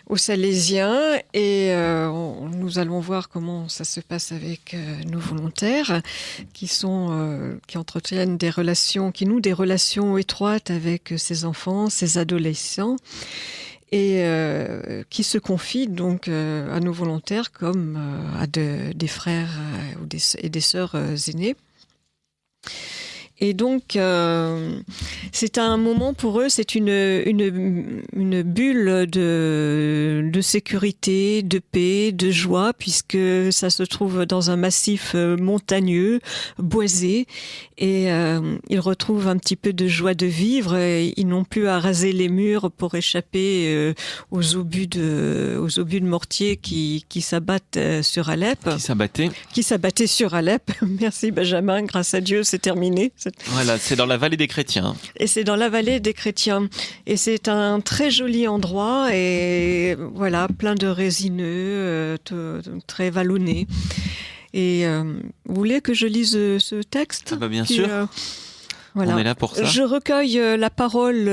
aux Salésiens, et nous allons voir comment ça se passe avec nos volontaires, qui entretiennent des relations, qui nouent des relations étroites avec ces enfants, ces adolescents, et qui se confient donc à nos volontaires comme à des frères et des sœurs aînés. Et donc, c'est un moment pour eux, c'est une bulle de sécurité, de paix, de joie, puisque ça se trouve dans un massif montagneux, boisé, et ils retrouvent un petit peu de joie de vivre. Et ils n'ont plus à raser les murs pour échapper aux obus de mortier qui s'abattent sur Alep. Qui s'abattaient sur Alep. Merci Benjamin, grâce à Dieu, c'est terminé. Voilà, c'est dans la vallée des chrétiens. Et c'est dans la vallée des chrétiens. Et c'est un très joli endroit, et voilà, plein de résineux, très vallonné. Et vous voulez que je lise ce texte? Ah bah bien sûr. Voilà. On est là pour ça. Je recueille la parole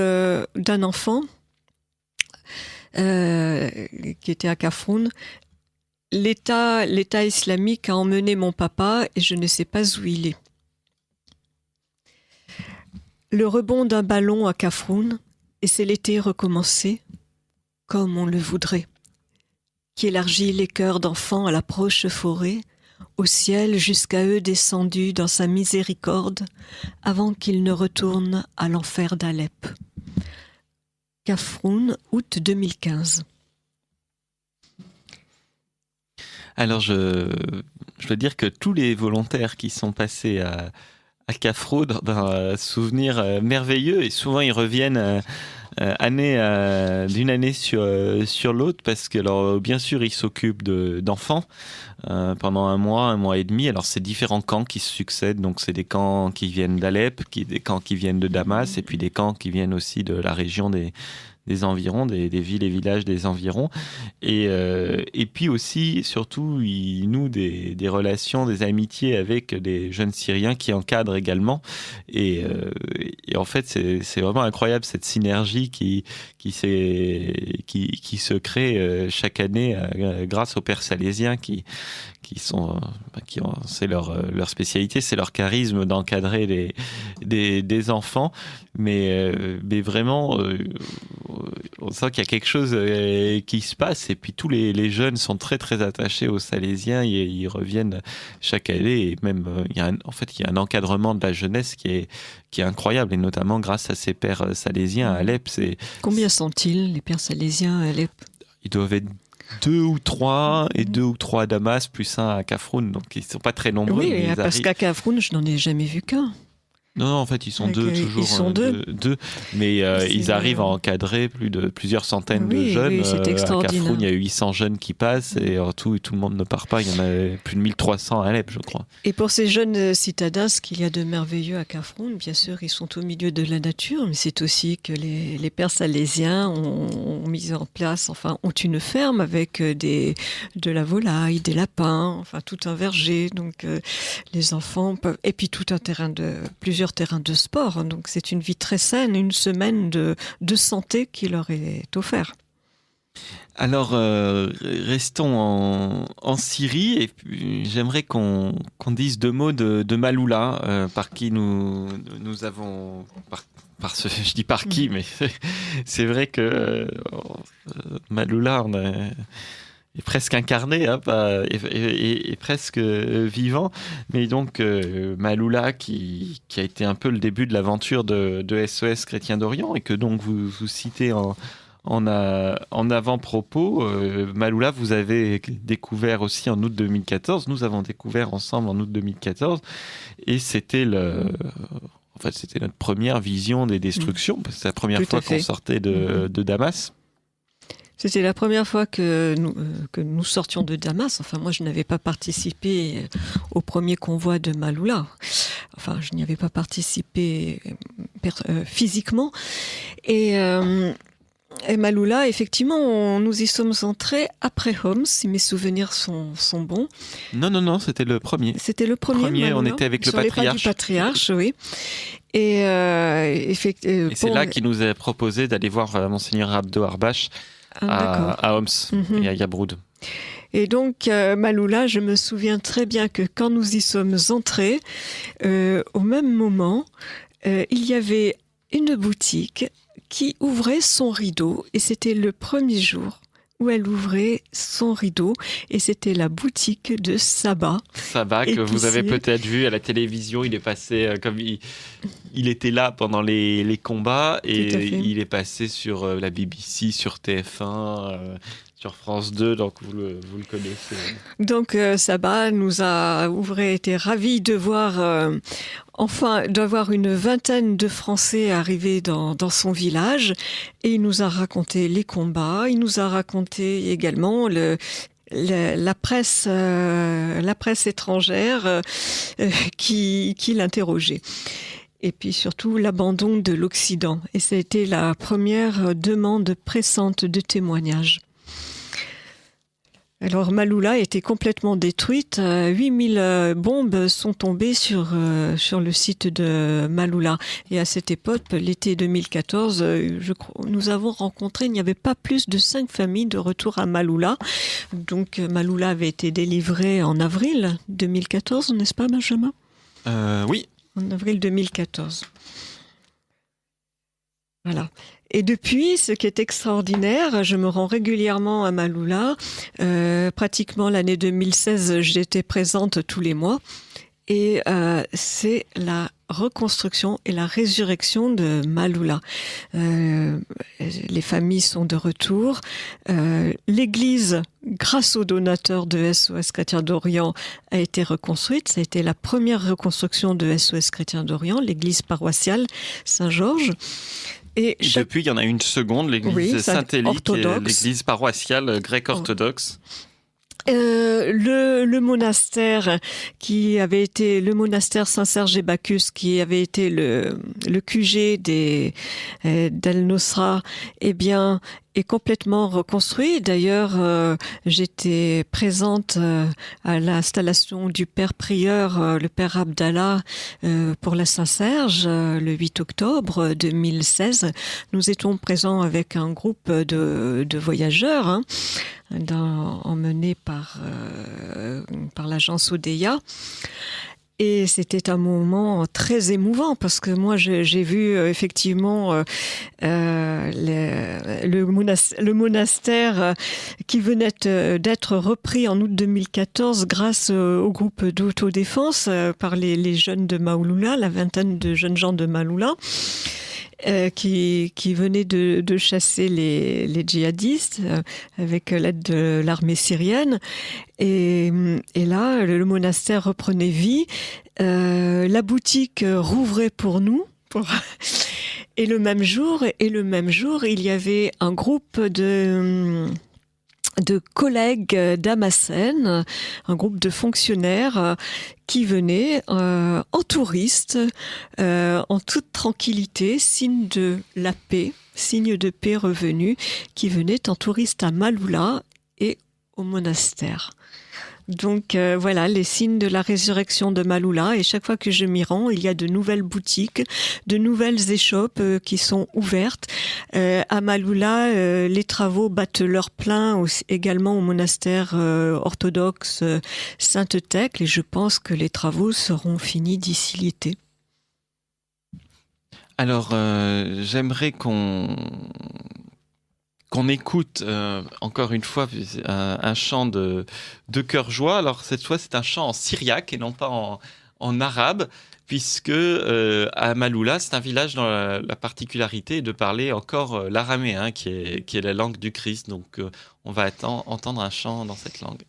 d'un enfant qui était à Kafroun. L'État islamique a emmené mon papa et je ne sais pas où il est. Le rebond d'un ballon à Kafroun, et c'est l'été recommencé, comme on le voudrait, qui élargit les cœurs d'enfants à la proche forêt, au ciel jusqu'à eux descendu dans sa miséricorde, avant qu'ils ne retournent à l'enfer d'Alep. Kafroun, août 2015. Alors, je dois dire que tous les volontaires qui sont passés à Kafroun, dans un souvenir merveilleux, et souvent ils reviennent d'une année sur l'autre, parce que alors bien sûr ils s'occupent d'enfants pendant un mois et demi. Alors c'est différents camps qui se succèdent, donc c'est des camps qui viennent d'Alep, des camps qui viennent de Damas, et puis des camps qui viennent aussi de la région des environs, des villes et villages des environs, et puis aussi, surtout, ils nouent des relations, des amitiés avec des jeunes Syriens qui encadrent également, et en fait c'est vraiment incroyable cette synergie qui se crée chaque année grâce aux pères salésiens c'est leur spécialité, c'est leur charisme d'encadrer des enfants, mais vraiment on sent qu'il y a quelque chose qui se passe, et puis tous les jeunes sont très très attachés aux Salésiens, ils reviennent chaque année, et même il y a un encadrement de la jeunesse qui est incroyable, et notamment grâce à ces pères salésiens à Alep. Combien sont-ils, les pères salésiens à Alep? Ils doivent être 2 ou 3, et 2 ou 3 à Damas, plus 1 à Kafroun, donc ils ne sont pas très nombreux. Oui, parce qu'à Kafroun, je n'en ai jamais vu qu'un. Non, en fait, ils sont deux, Ils toujours. sont deux. Deux. Mais C'est, ils arrivent à encadrer plusieurs centaines de Oui, jeunes. oui, c'est À extraordinaire. Kafroun, il y a eu 800 jeunes qui passent et en tout le monde ne part pas. Il y en a plus de 1300 à Alep, je crois. Et pour ces jeunes citadins, ce qu'il y a de merveilleux à Kafroun, bien sûr, ils sont au milieu de la nature, mais c'est aussi que les pères salésiens ont mis en place, enfin, ont une ferme avec de la volaille, des lapins, enfin, tout un verger. Donc, les enfants peuvent, et puis tout un plusieurs terrains de sport. Hein. Donc, c'est une vie très saine, une semaine de santé qui leur est offerte. Alors, restons en Syrie et puis, j'aimerais qu'on dise deux mots de Maloula, par qui nous avons... je dis par qui, mais c'est vrai que Maloula est presque incarné, hein, est presque vivant. Mais donc, Maloula, qui a été un peu le début de l'aventure de SOS Chrétiens d'Orient et que donc vous citez en avant-propos, Maloula, vous avez découvert aussi en août 2014. Nous avons découvert ensemble en août 2014. Et c'était c'était notre première vision des destructions. Parce que c'est la première fois qu'on sortait de Damas. C'était la première fois que nous sortions de Damas. Enfin, moi, je n'avais pas participé au premier convoi de Maloula. Enfin, je n'y avais pas participé physiquement. Et Maloula, effectivement, nous y sommes entrés après Homs, si mes souvenirs sont bons. Non, c'était le premier. C'était le premier on était avec le sur les pas patriarche. du patriarche, oui. Et c'est là qu'il nous a proposé d'aller voir Monseigneur Abdo Arbache à Homs et à Yabroud. Et donc, Maloula, je me souviens très bien que quand nous y sommes entrés, au même moment, il y avait une boutique qui ouvrait son rideau, et c'était le premier jour où elle ouvrait son rideau, et c'était la boutique de Saba. Saba, que vous avez peut-être vu à la télévision, il est passé, comme il était là pendant les combats, et il est passé sur la BBC, sur TF1, sur France 2, donc vous le connaissez. Donc Saba aurait été ravi de voir d'avoir une vingtaine de Français arriver dans son village, et il nous a raconté les combats, il nous a raconté également la presse étrangère qui l'interrogeait. Et puis surtout l'abandon de l'Occident. Et ça a été la première demande pressante de témoignage. Alors Maloula était complètement détruite. 8000 bombes sont tombées sur le site de Maloula. Et à cette époque, l'été 2014, nous avons rencontré, il n'y avait pas plus de 5 familles de retour à Maloula. Donc Maloula avait été délivrée en avril 2014, n'est-ce pas, Benjamin ? Oui. En avril 2014. Voilà. Et depuis, ce qui est extraordinaire, je me rends régulièrement à Maloula. Pratiquement l'année 2016, j'étais présente tous les mois. Et c'est la reconstruction et la résurrection de Maloula. Les familles sont de retour. L'église, grâce aux donateurs de SOS Chrétiens d'Orient, a été reconstruite. Ça a été la première reconstruction de SOS Chrétiens d'Orient, l'église paroissiale Saint-Georges. Et depuis, il y en a une seconde, l'église Saint-Élie, l'église paroissiale grecque-orthodoxe. Le monastère qui avait été le monastère Saint-Serge et Bacchus, qui avait été le QG d'Al-Nosra, eh bien, est complètement reconstruit. D'ailleurs, j'étais présente à l'installation du père prieur, le père Abdallah, pour la Saint-Serge, le 8 octobre 2016. Nous étions présents avec un groupe de voyageurs, hein, emmenés par l'agence Odeya. Et c'était un moment très émouvant parce que moi j'ai vu effectivement le monastère qui venait d'être repris en août 2014 grâce au groupe d'autodéfense par les jeunes de Maloula, la vingtaine de jeunes gens de Maloula. qui venait de chasser les djihadistes avec l'aide de l'armée syrienne. Et là, le monastère reprenait vie. La boutique rouvrait pour nous. Et le même jour, il y avait un groupe de collègues d'Amassen, un groupe de fonctionnaires qui venaient en touristes, en toute tranquillité, signe de la paix, signe de paix revenu, qui venaient en touriste à Maloula et au monastère. Donc voilà, les signes de la résurrection de Maloula. Et chaque fois que je m'y rends, il y a de nouvelles boutiques, de nouvelles échoppes qui sont ouvertes. À Maloula, les travaux battent leur plein également au monastère orthodoxe Sainte-Thècle. Et je pense que les travaux seront finis d'ici l'été. Alors, j'aimerais qu'on écoute encore une fois un chant de cœur joie. Alors cette fois, c'est un chant en syriaque et non pas en arabe, puisque à Maloula, c'est un village dont la particularité est de parler encore l'araméen, qui est la langue du Christ. Donc on va entendre un chant dans cette langue.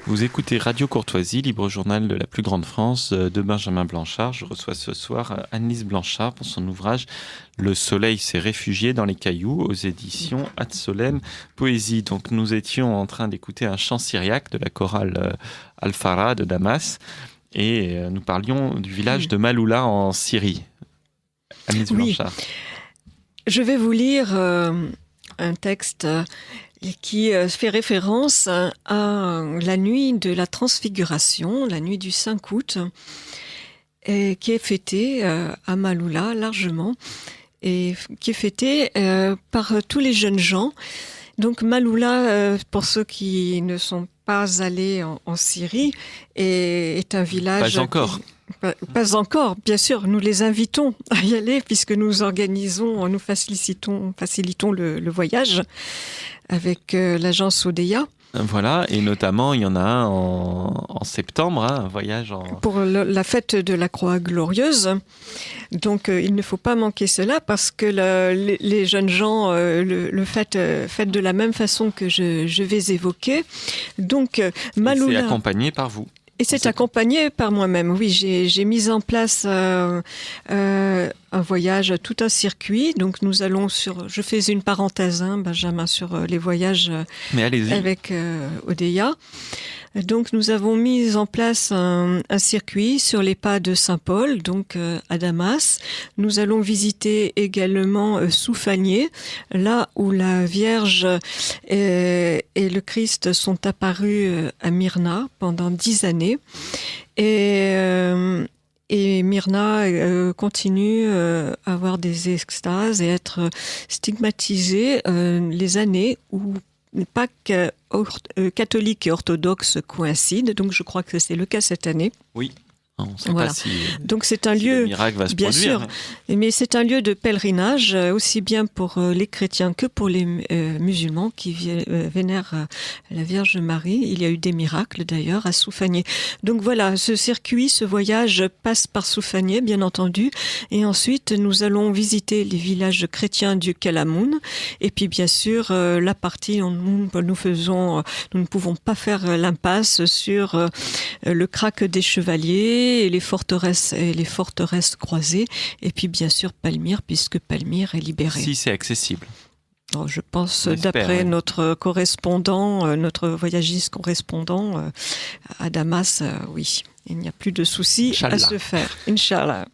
Vous écoutez Radio Courtoisie, libre journal de la plus grande France de Benjamin Blanchard. Je reçois ce soir Anne-Lise Blanchard pour son ouvrage « Le soleil s'est réfugié dans les cailloux » aux éditions Ad-Solem Poésie. Donc nous étions en train d'écouter un chant syriaque de la chorale Al-Farah de Damas et nous parlions du village de Maloula en Syrie. Anne-Lise Blanchard. Je vais vous lire un texte qui fait référence à la nuit de la Transfiguration, la nuit du 5 août, et qui est fêtée à Maloula largement, et qui est fêtée par tous les jeunes gens. Donc Maloula, pour ceux qui ne sont pas allés en Syrie, est un village... Pas encore. Pas encore, bien sûr. Nous les invitons à y aller puisque nous facilitons le voyage avec l'agence Odeya. Voilà, et notamment, il y en a un en septembre, hein, un voyage en... Pour la fête de la Croix Glorieuse. Donc, il ne faut pas manquer cela parce que les jeunes gens le fêtent de la même façon que je vais évoquer. Donc, C'est Maloula... accompagné par vous. Et c'est accompagné par moi-même. Oui, j'ai mis en place un voyage, tout un circuit. Donc nous allons je fais une parenthèse, hein, Benjamin, sur les voyages Mais allez-y. avec Odeya. Donc nous avons mis en place un circuit sur les pas de Saint-Paul, donc à Damas. Nous allons visiter également Soufanié, là où la Vierge et le Christ sont apparus à Myrna pendant 10 années. Et Myrna continue à avoir des extases et être stigmatisée les années où Pâques catholiques et orthodoxes coïncident, donc je crois que c'est le cas cette année. Oui. On ne sait Voilà. pas si, Donc c'est un si lieu, le miracle va se bien produire. sûr, mais c'est un lieu de pèlerinage aussi bien pour les chrétiens que pour les musulmans qui vénèrent la Vierge Marie. Il y a eu des miracles d'ailleurs à Soufanié. Donc voilà, ce circuit, ce voyage passe par Soufanié, bien entendu, et ensuite nous allons visiter les villages chrétiens du Kalamoun. Et puis bien sûr la partie où nous ne pouvons pas faire l'impasse sur le Krach des Chevaliers. Et les forteresses croisées, et puis bien sûr Palmyre, puisque Palmyre est libérée. Si c'est accessible. Alors, je pense, On espère, d'après oui. notre correspondant, notre voyagiste correspondant à Damas, oui, il n'y a plus de soucis à Inch'Allah. se faire. Inch'Allah.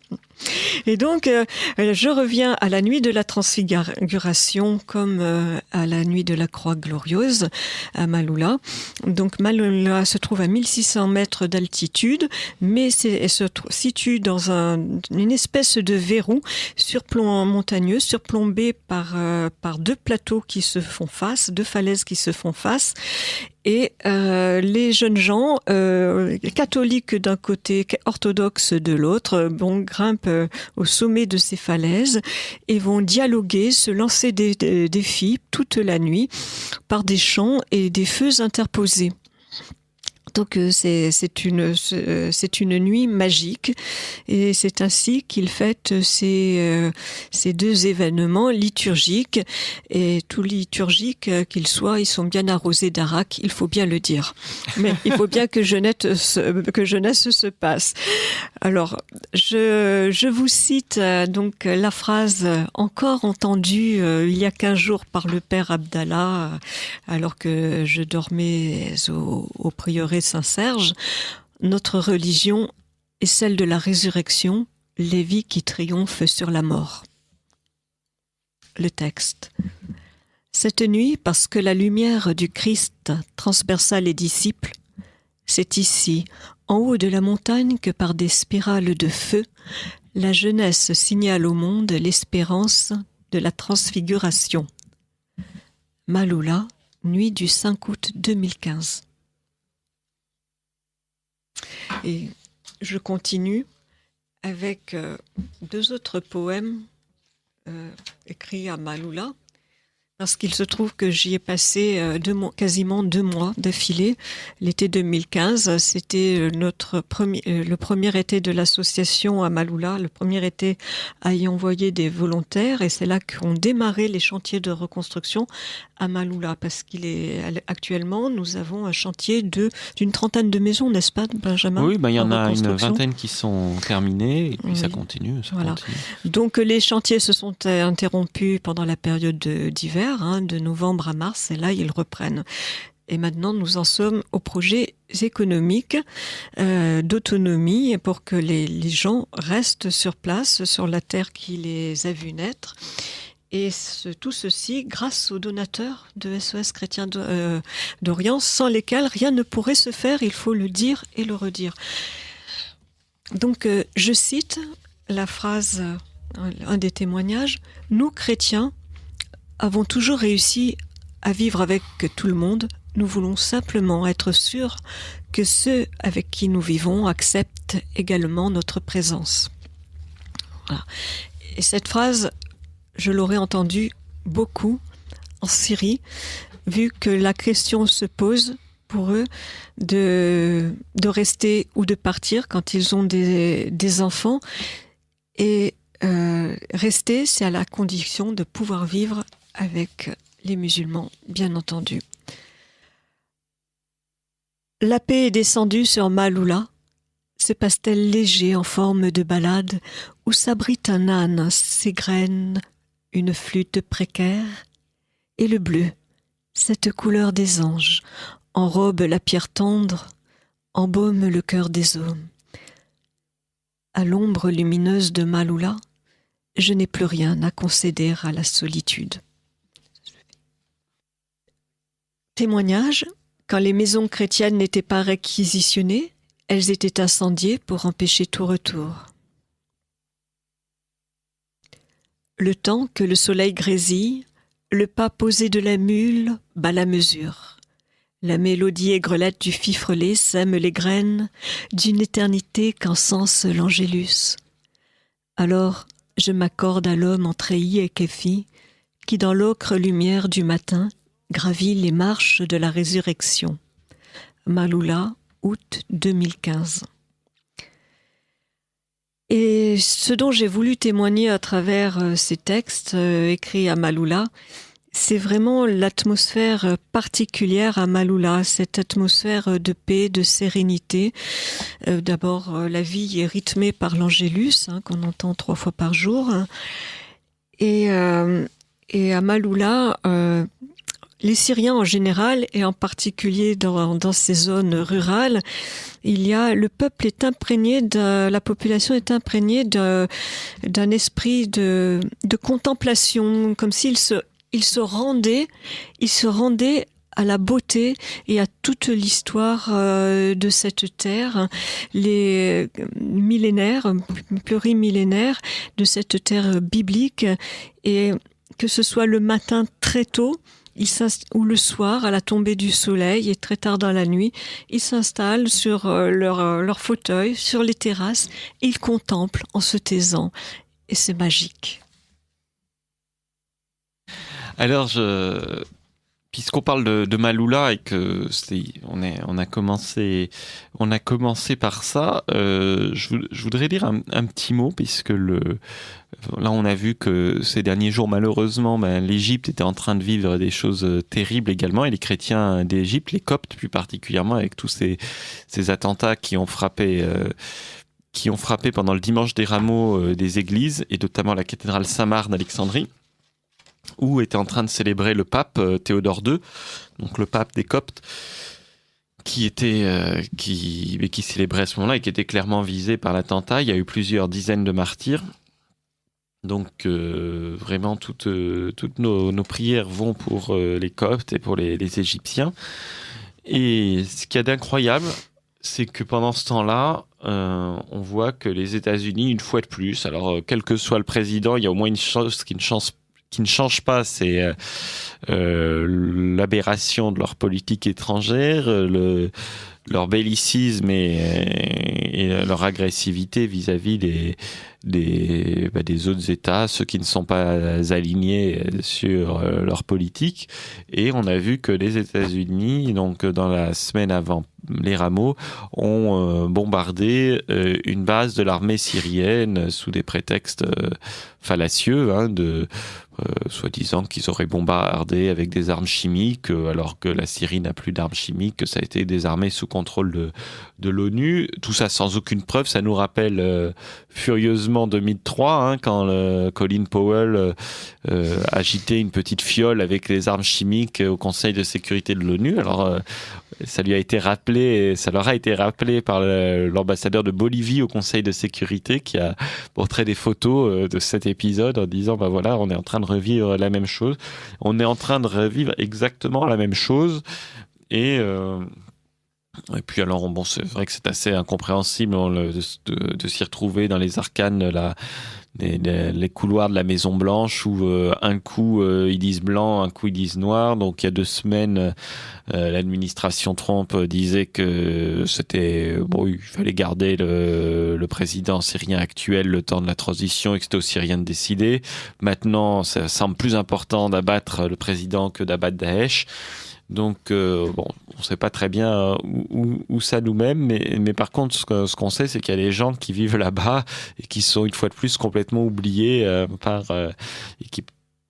Et donc, je reviens à la nuit de la transfiguration comme à la nuit de la croix glorieuse à Maloula. Donc, Maloula se trouve à 1600 mètres d'altitude, mais elle se situe dans une espèce de verrou montagneux, surplombé par deux plateaux qui se font face, deux falaises qui se font face. Et les jeunes gens, catholiques d'un côté, orthodoxes de l'autre, grimpent au sommet de ces falaises et vont dialoguer, se lancer des défis toute la nuit par des chants et des feux interposés. Donc c'est une nuit magique et c'est ainsi qu'ils fêtent ces deux événements liturgiques, et tout liturgique qu'ils soient, ils sont bien arrosés d'arak, il faut bien le dire. Mais il faut bien que jeunesse se passe. Alors je vous cite donc la phrase encore entendue il y a 15 jours par le père Abdallah alors que je dormais au prieuré Saint-Serge. Notre religion est celle de la résurrection, les vies qui triomphent sur la mort. Le texte. Cette nuit, parce que la lumière du Christ transperça les disciples, c'est ici, en haut de la montagne, que par des spirales de feu, la jeunesse signale au monde l'espérance de la transfiguration. Maloula, nuit du 5 août 2015. Et je continue avec deux autres poèmes écrits à Maloula, parce qu'il se trouve que j'y ai passé quasiment 2 mois d'affilée. L'été 2015, c'était le premier été de l'association à Maloula, le premier été à y envoyer des volontaires, et c'est là qu'ont démarré les chantiers de reconstruction à Maloula, parce actuellement, nous avons un chantier d'une trentaine de maisons, n'est-ce pas, Benjamin? Oui, il y en en a une reconstruction. vingtaine qui sont terminées, et puis Oui. ça continue. Voilà. Donc les chantiers se sont interrompus pendant la période d'hiver, de novembre à mars, et là ils reprennent. Et maintenant nous en sommes aux projets économiques d'autonomie pour que les gens restent sur place, sur la terre qui les a vus naître. Et tout ceci grâce aux donateurs de SOS Chrétiens d'Orient, sans lesquels rien ne pourrait se faire, il faut le dire et le redire. Donc je cite la phrase, un des témoignages, « Nous, chrétiens, avons toujours réussi à vivre avec tout le monde. Nous voulons simplement être sûrs que ceux avec qui nous vivons acceptent également notre présence. » Voilà. Et cette phrase, je l'aurais entendue beaucoup en Syrie, vu que la question se pose pour eux de rester ou de partir quand ils ont des enfants. Et rester, c'est à la condition de pouvoir vivre avec les musulmans, bien entendu. La paix est descendue sur Maaloula, ce pastel léger en forme de balade où s'abrite un âne, ses graines, une flûte précaire, et le bleu, cette couleur des anges, enrobe la pierre tendre, embaume le cœur des hommes. À l'ombre lumineuse de Maaloula, je n'ai plus rien à concéder à la solitude. Témoignage, quand les maisons chrétiennes n'étaient pas réquisitionnées, elles étaient incendiées pour empêcher tout retour. Le temps que le soleil grésille, le pas posé de la mule bat la mesure. La mélodie aigrelette du fifrelet sème les graines d'une éternité qu'encense l'angélus. Alors, je m'accorde à l'homme en treillis et kéfi, qui dans l'ocre lumière du matin gravit les marches de la résurrection. Maaloula, août 2015. Et ce dont j'ai voulu témoigner à travers ces textes écrits à Maaloula, c'est vraiment l'atmosphère particulière à Maaloula, cette atmosphère de paix, de sérénité. D'abord, la vie est rythmée par l'Angélus, qu'on entend 3 fois par jour. Et à Maaloula, les Syriens en général, et en particulier dans ces zones rurales, la population est imprégnée d'un esprit de contemplation, comme s'ils se rendaient à la beauté et à toute l'histoire de cette terre, les millénaires, plurimillénaires de cette terre biblique, et que ce soit le matin très tôt, ou le soir, à la tombée du soleil et très tard dans la nuit, ils s'installent sur leur fauteuil, sur les terrasses, et ils contemplent en se taisant. Et c'est magique. Alors, puisqu'on parle de Maaloula et que on a commencé par ça, je voudrais dire un petit mot, puisque là on a vu que ces derniers jours, malheureusement, l'Égypte était en train de vivre des choses terribles également, et les chrétiens d'Égypte, les Coptes plus particulièrement, avec tous ces attentats qui ont frappé pendant le dimanche des Rameaux des églises, et notamment la cathédrale Saint-Marc d'Alexandrie, où était en train de célébrer le pape Théodore II, donc le pape des Coptes, qui célébrait à ce moment-là et qui était clairement visé par l'attentat. Il y a eu plusieurs dizaines de martyrs. Donc vraiment toutes nos prières vont pour les Coptes et pour les Égyptiens. Et ce qu'il y a d'incroyable, c'est que pendant ce temps-là, on voit que les États-Unis, une fois de plus, alors quel que soit le président, il y a au moins une chose qui ne change pas, c'est l'aberration de leur politique étrangère, leur bellicisme et leur agressivité vis-à-vis des autres États, ceux qui ne sont pas alignés sur leur politique. Et on a vu que les États-Unis, donc dans la semaine avant les Rameaux, ont bombardé une base de l'armée syrienne sous des prétextes fallacieux, soi-disant qu'ils auraient bombardé avec des armes chimiques, alors que la Syrie n'a plus d'armes chimiques, que ça a été désarmé sous contrôle de l'ONU. Tout ça sans aucune preuve. Ça nous rappelle furieusement 2003, quand Colin Powell agitait une petite fiole avec les armes chimiques au Conseil de sécurité de l'ONU. Alors ça leur a été rappelé par l'ambassadeur de Bolivie au Conseil de sécurité, qui a montré des photos de cet épisode en disant voilà, on est en train de revivre la même chose. On est en train de revivre exactement la même chose. Et Et puis alors, bon, c'est vrai que c'est assez incompréhensible de s'y retrouver dans les arcanes, les couloirs de la Maison Blanche où un coup ils disent blanc, un coup ils disent noir. Donc il y a 2 semaines, l'administration Trump disait que c'était bon, il fallait garder le président syrien actuel le temps de la transition et que c'était aux Syriens de décider. Maintenant, ça semble plus important d'abattre le président que d'abattre Daesh. Donc, bon, on ne sait pas très bien où ça nous mène, mais par contre, ce qu'on sait, c'est qu'il y a des gens qui vivent là-bas et qui sont une fois de plus complètement oubliés et qui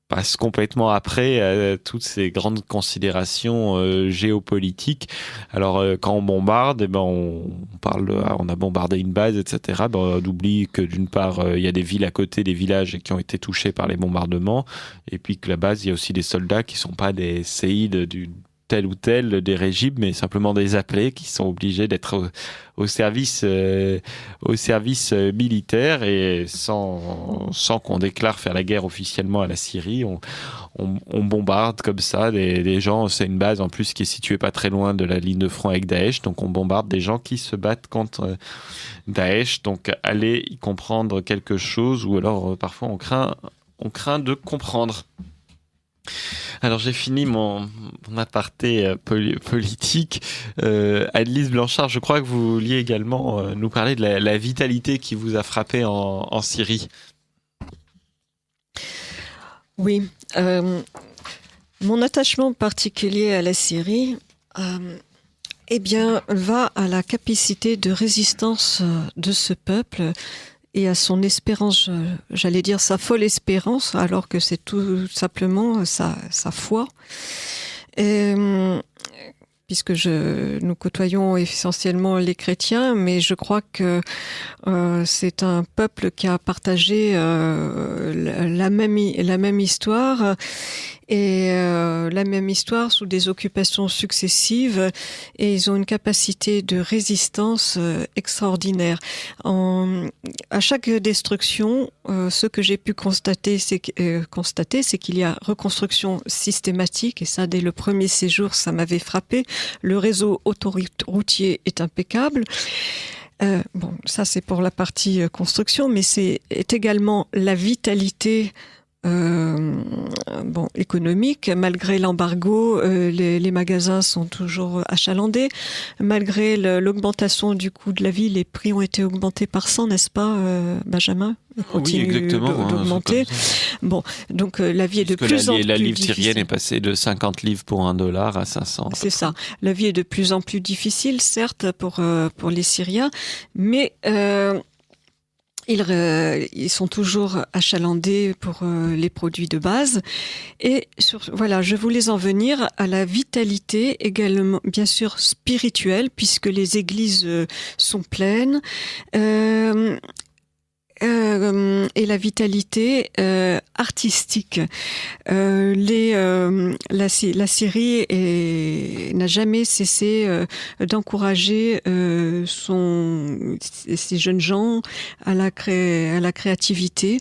passent complètement après toutes ces grandes considérations géopolitiques. Alors, quand on bombarde, eh ben, on a bombardé une base, etc. Ben, on oublie que d'une part, il y a des villes à côté, des villages qui ont été touchés par les bombardements, et puis que la base, il y a aussi des soldats qui sont pas des séides du tel ou tel des régimes, mais simplement des appelés qui sont obligés d'être au service militaire, et sans qu'on déclare faire la guerre officiellement à la Syrie, on bombarde comme ça des gens. C'est une base en plus qui est située pas très loin de la ligne de front avec Daesh, donc on bombarde des gens qui se battent contre Daesh. Donc allez y comprendre quelque chose, ou alors parfois on craint de comprendre. Alors j'ai fini mon aparté politique. Anne-Lise Blanchard, je crois que vous vouliez également nous parler de la vitalité qui vous a frappé en Syrie. Oui, mon attachement particulier à la Syrie, eh bien, va à la capacité de résistance de ce peuple et à son espérance, j'allais dire sa folle espérance, alors que c'est tout simplement sa foi. Et, puisque nous côtoyons essentiellement les chrétiens, mais je crois que c'est un peuple qui a partagé la même histoire, et la même histoire sous des occupations successives, et ils ont une capacité de résistance extraordinaire. À chaque destruction, ce que j'ai pu constater, c'est qu'il y a reconstruction systématique, et ça, dès le premier séjour, ça m'avait frappé. Le réseau autoroutier est impeccable. Bon, ça c'est pour la partie construction, mais c'est également la vitalité économique. Malgré l'embargo, les magasins sont toujours achalandés. Malgré l'augmentation du coût de la vie, les prix ont été augmentés par 100, n'est-ce pas, Benjamin? Oui, exactement. D'augmenter. Bon, donc la vie est de plus en plus difficile. La livre syrienne est passée de 50 livres pour $1 à 500. C'est ça. La vie est de plus en plus difficile, certes, pour les Syriens, mais ils sont toujours achalandés pour les produits de base. Et voilà, je voulais en venir à la vitalité également, bien sûr spirituelle, puisque les églises sont pleines. Et la vitalité artistique. La Syrie n'a jamais cessé d'encourager ces jeunes gens à la créativité.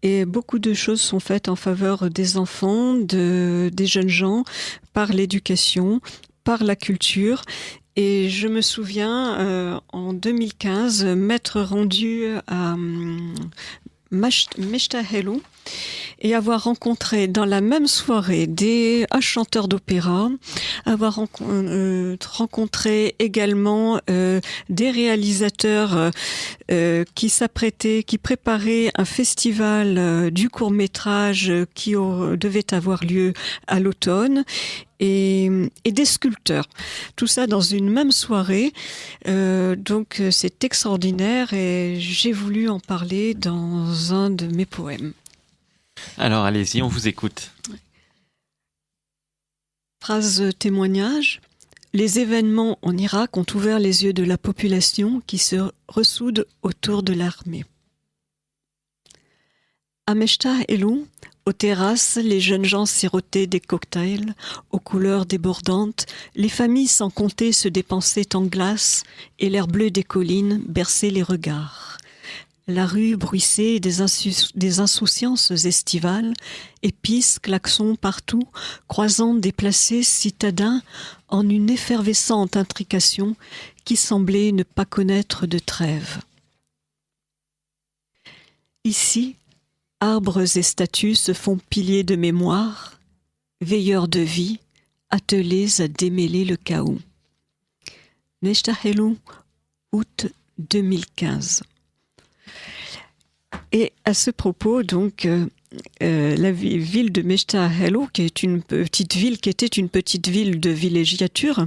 Et beaucoup de choses sont faites en faveur des enfants, des jeunes gens, par l'éducation, par la culture. Et je me souviens, en 2015, m'être rendue à Meshtahelou et avoir rencontré dans la même soirée un chanteur d'opéra, avoir rencontré également des réalisateurs qui préparaient un festival du court-métrage qui devait avoir lieu à l'automne, et des sculpteurs. Tout ça dans une même soirée. Donc c'est extraordinaire, et j'ai voulu en parler dans un de mes poèmes. Alors allez-y, on vous écoute. Phrase témoignage. Les événements en Irak ont ouvert les yeux de la population qui se ressoude autour de l'armée. À Meshtahelou, aux terrasses, les jeunes gens sirotaient des cocktails aux couleurs débordantes, les familles sans compter se dépensaient en glace, et l'air bleu des collines berçait les regards. La rue bruissée des insouciances estivales, épices, klaxons partout, croisant déplacés citadins en une effervescente intrication qui semblait ne pas connaître de trêve. Ici, arbres et statues se font piliers de mémoire, veilleurs de vie, attelés à démêler le chaos. Mechtahelu, août 2015. Et à ce propos, donc, la ville de Mechtahelu, qui est une petite ville, qui était une petite ville de villégiature.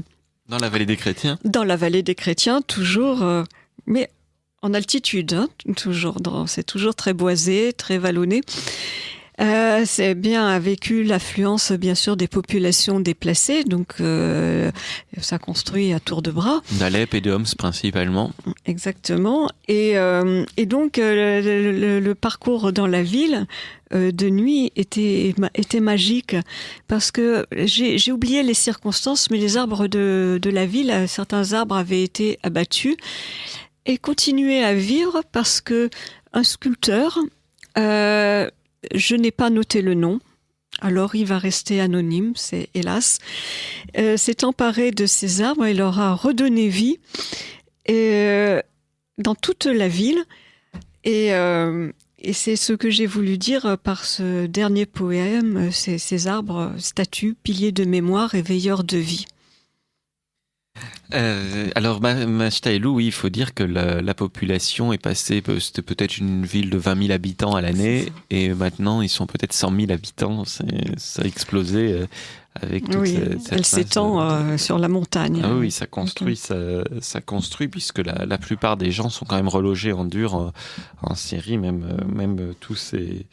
Dans la vallée des Chrétiens. Dans la vallée des Chrétiens, toujours, mais en altitude, hein, toujours. C'est toujours très boisé, très vallonné. C'est bien a vécu l'affluence, bien sûr, des populations déplacées, donc ça construit à tour de bras. D'Alep et de Homs principalement. Exactement. Et donc le parcours dans la ville de nuit était magique parce que j'ai oublié les circonstances, mais les arbres de la ville, certains arbres avaient été abattus et continuaient à vivre parce que un sculpteur, je n'ai pas noté le nom, alors il va rester anonyme, c'est hélas, s'est emparé de ces arbres et leur a redonné vie dans toute la ville. Et c'est ce que j'ai voulu dire par ce dernier poème, ces arbres, statues, piliers de mémoire et veilleurs de vie. Alors, Mechtahelu, oui, il faut dire que la population est passée, c'était peut-être une ville de 20 000 habitants à l'année, et maintenant ils sont peut-être 100 000 habitants. Ça a explosé avec toute cette elle s'étend sur la montagne. Ah oui, ça construit, ça construit, puisque la plupart des gens sont quand même relogés en dur en Syrie, même tous ces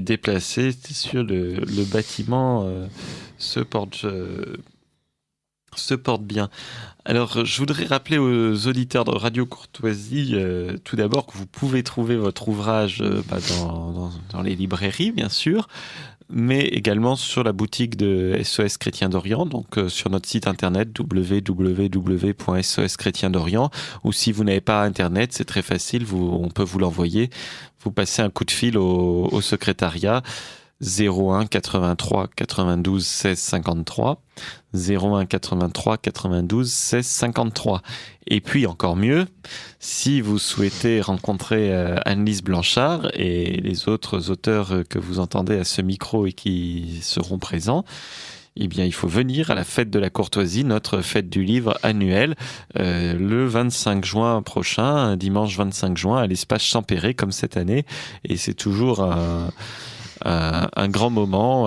déplacés. C'est sûr, le bâtiment se porte bien. Alors, je voudrais rappeler aux auditeurs de Radio Courtoisie, tout d'abord, que vous pouvez trouver votre ouvrage dans les librairies, bien sûr, mais également sur la boutique de SOS Chrétien d'Orient, donc sur notre site internet www.sos-chrétien d'Orient, ou si vous n'avez pas internet, c'est très facile, on peut vous l'envoyer. Vous passez un coup de fil au secrétariat 01 83 92 16 53, 01 83 92 16 53. Et puis encore mieux, si vous souhaitez rencontrer Anne-Lise Blanchard et les autres auteurs que vous entendez à ce micro et qui seront présents, eh bien, il faut venir à la fête de la courtoisie, notre fête du livre annuelle, le 25 juin prochain, dimanche 25 juin, à l'espace Champéret, comme cette année. Et c'est toujours un grand moment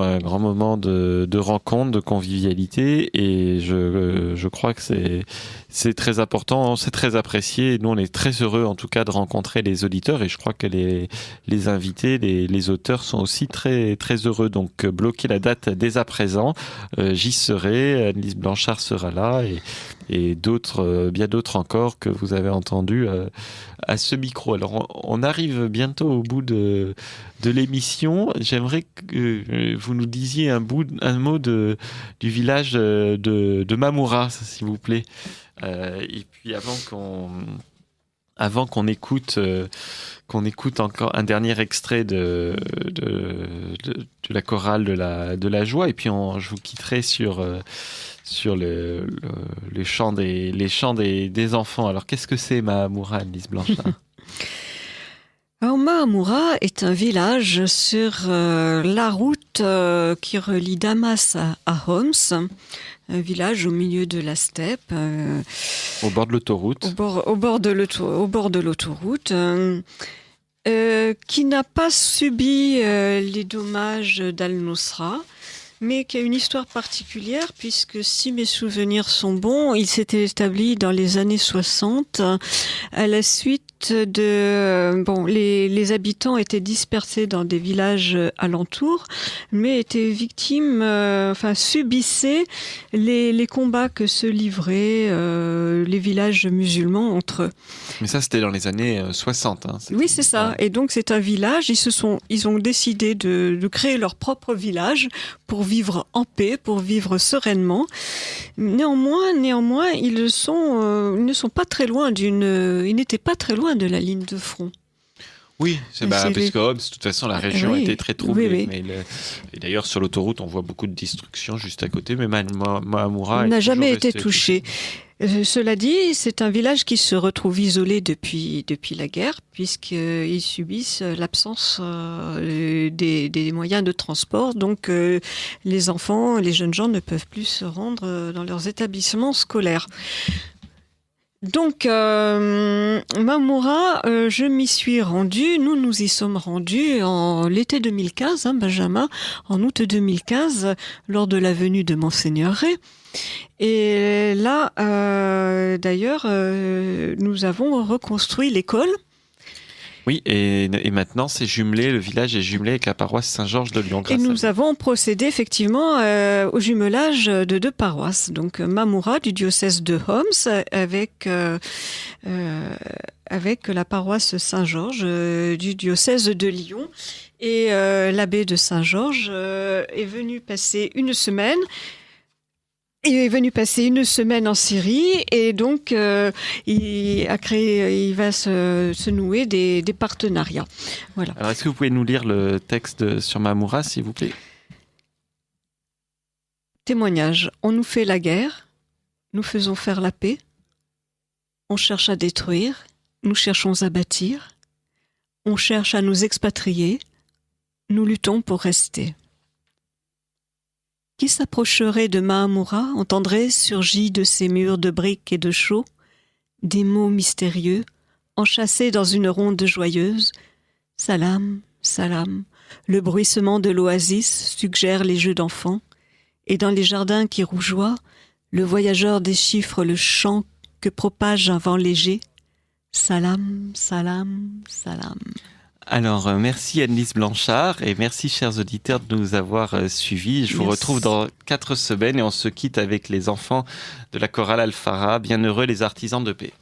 de rencontre, de convivialité, et je crois que c'est très important, c'est très apprécié. Et nous, on est très heureux, en tout cas, de rencontrer les auditeurs, et je crois que les invités, les auteurs sont aussi très, très heureux. Donc, bloquez la date dès à présent. J'y serai, Anne-Lise Blanchard sera là, et d'autres, bien d'autres encore que vous avez entendus à ce micro. Alors, on arrive bientôt au bout de l'émission. J'aimerais que vous nous disiez un mot du village de Mamoura, s'il vous plaît. Et puis avant qu'on écoute encore un dernier extrait de la chorale de la joie, et puis je vous quitterai sur les chants des enfants. Alors, qu'est-ce que c'est Mamoura, Anne-Lise Blanchard? Alors, Mamoura est un village sur la route qui relie Damas à Homs, un village au milieu de la steppe. Au bord de l'autoroute. Au bord de l'autoroute, qui n'a pas subi les dommages d'Al-Nusra, mais qui a une histoire particulière, puisque si mes souvenirs sont bons, il s'était établi dans les années 60 à la suite les habitants étaient dispersés dans des villages alentours, mais étaient victimes, subissaient les combats que se livraient les villages musulmans entre eux. Mais ça, c'était dans les années 60. Hein, oui, c'est ça. Et donc, c'est un village. Ils ont décidé de créer leur propre village pour vivre en paix, pour vivre sereinement. Néanmoins, ils ne sont pas très loin ils n'étaient pas très loin de la ligne de front. Oui, parce que Homs, de toute façon, la région Oui, était très troublée. oui. Et d'ailleurs, sur l'autoroute, on voit beaucoup de destruction juste à côté, mais Mahamura n'a jamais été resté touché. Cela dit, c'est un village qui se retrouve isolé depuis la guerre, puisqu'ils subissent l'absence des moyens de transport. Donc, les enfants, les jeunes gens ne peuvent plus se rendre dans leurs établissements scolaires. Donc, Mahamura, je m'y suis rendue. Nous y sommes rendus en l'été 2015, Benjamin, en août 2015, lors de la venue de Monseigneur Ray. Et là, d'ailleurs, nous avons reconstruit l'école. Oui, et maintenant, le village est jumelé avec la paroisse Saint-Georges de Lyon. Et nous avons procédé effectivement au jumelage de 2 paroisses. Donc Mahamura du diocèse de Homs avec la paroisse Saint-Georges du diocèse de Lyon. Et l'abbé de Saint-Georges est venu passer une semaine. Il est venu passer une semaine en Syrie et donc il va se nouer des partenariats. Voilà. Alors, est-ce que vous pouvez nous lire le texte sur Mahamura, s'il vous plaît ? Témoignage. On nous fait la guerre, nous faisons faire la paix. On cherche à détruire, nous cherchons à bâtir. On cherche à nous expatrier, nous luttons pour rester. Qui s'approcherait de Mahamura entendrait surgir de ces murs de briques et de chaux des mots mystérieux, enchâssés dans une ronde joyeuse. Salam, salam, le bruissement de l'oasis suggère les jeux d'enfants, et dans les jardins qui rougeoient, le voyageur déchiffre le chant que propage un vent léger. Salam, salam, salam. Alors, merci Anne-Lise Blanchard et merci chers auditeurs de nous avoir suivis. Je vous retrouve dans 4 semaines et on se quitte avec les enfants de la chorale Al-Farah, bienheureux les artisans de paix.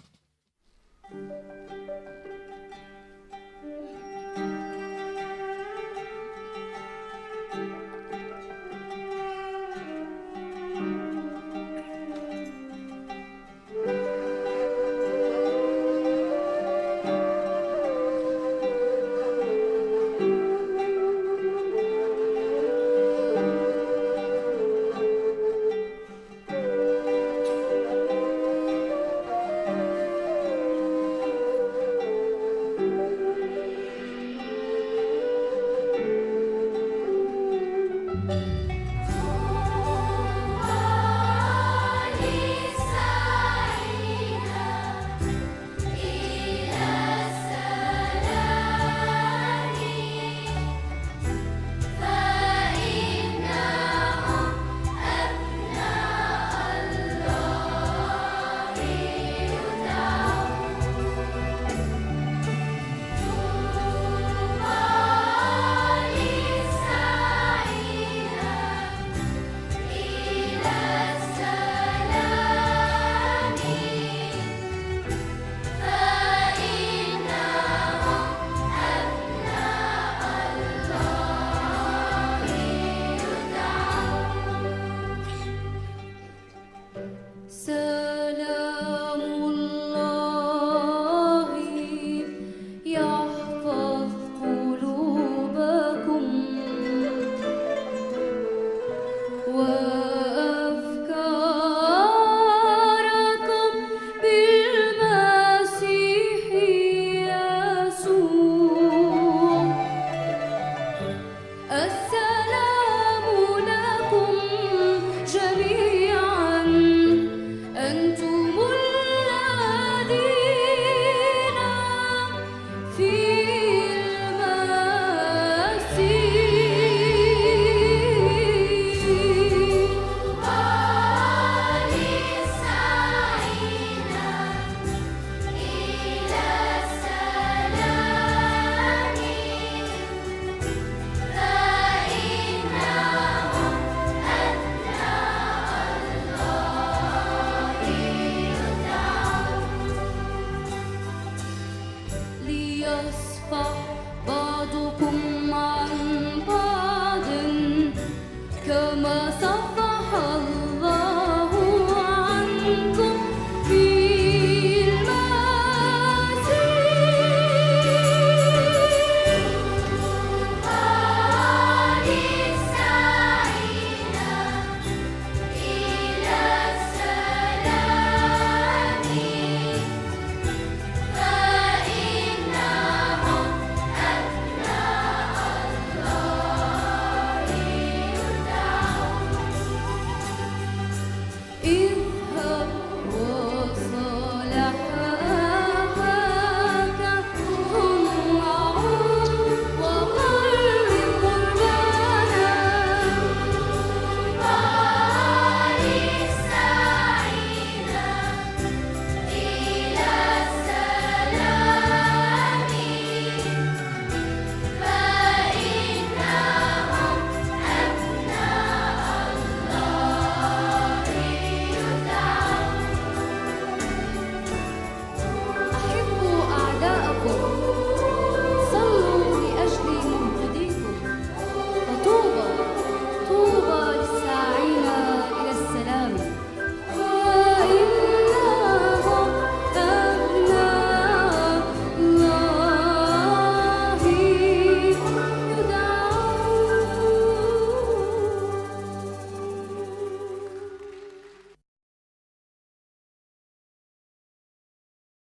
كما صف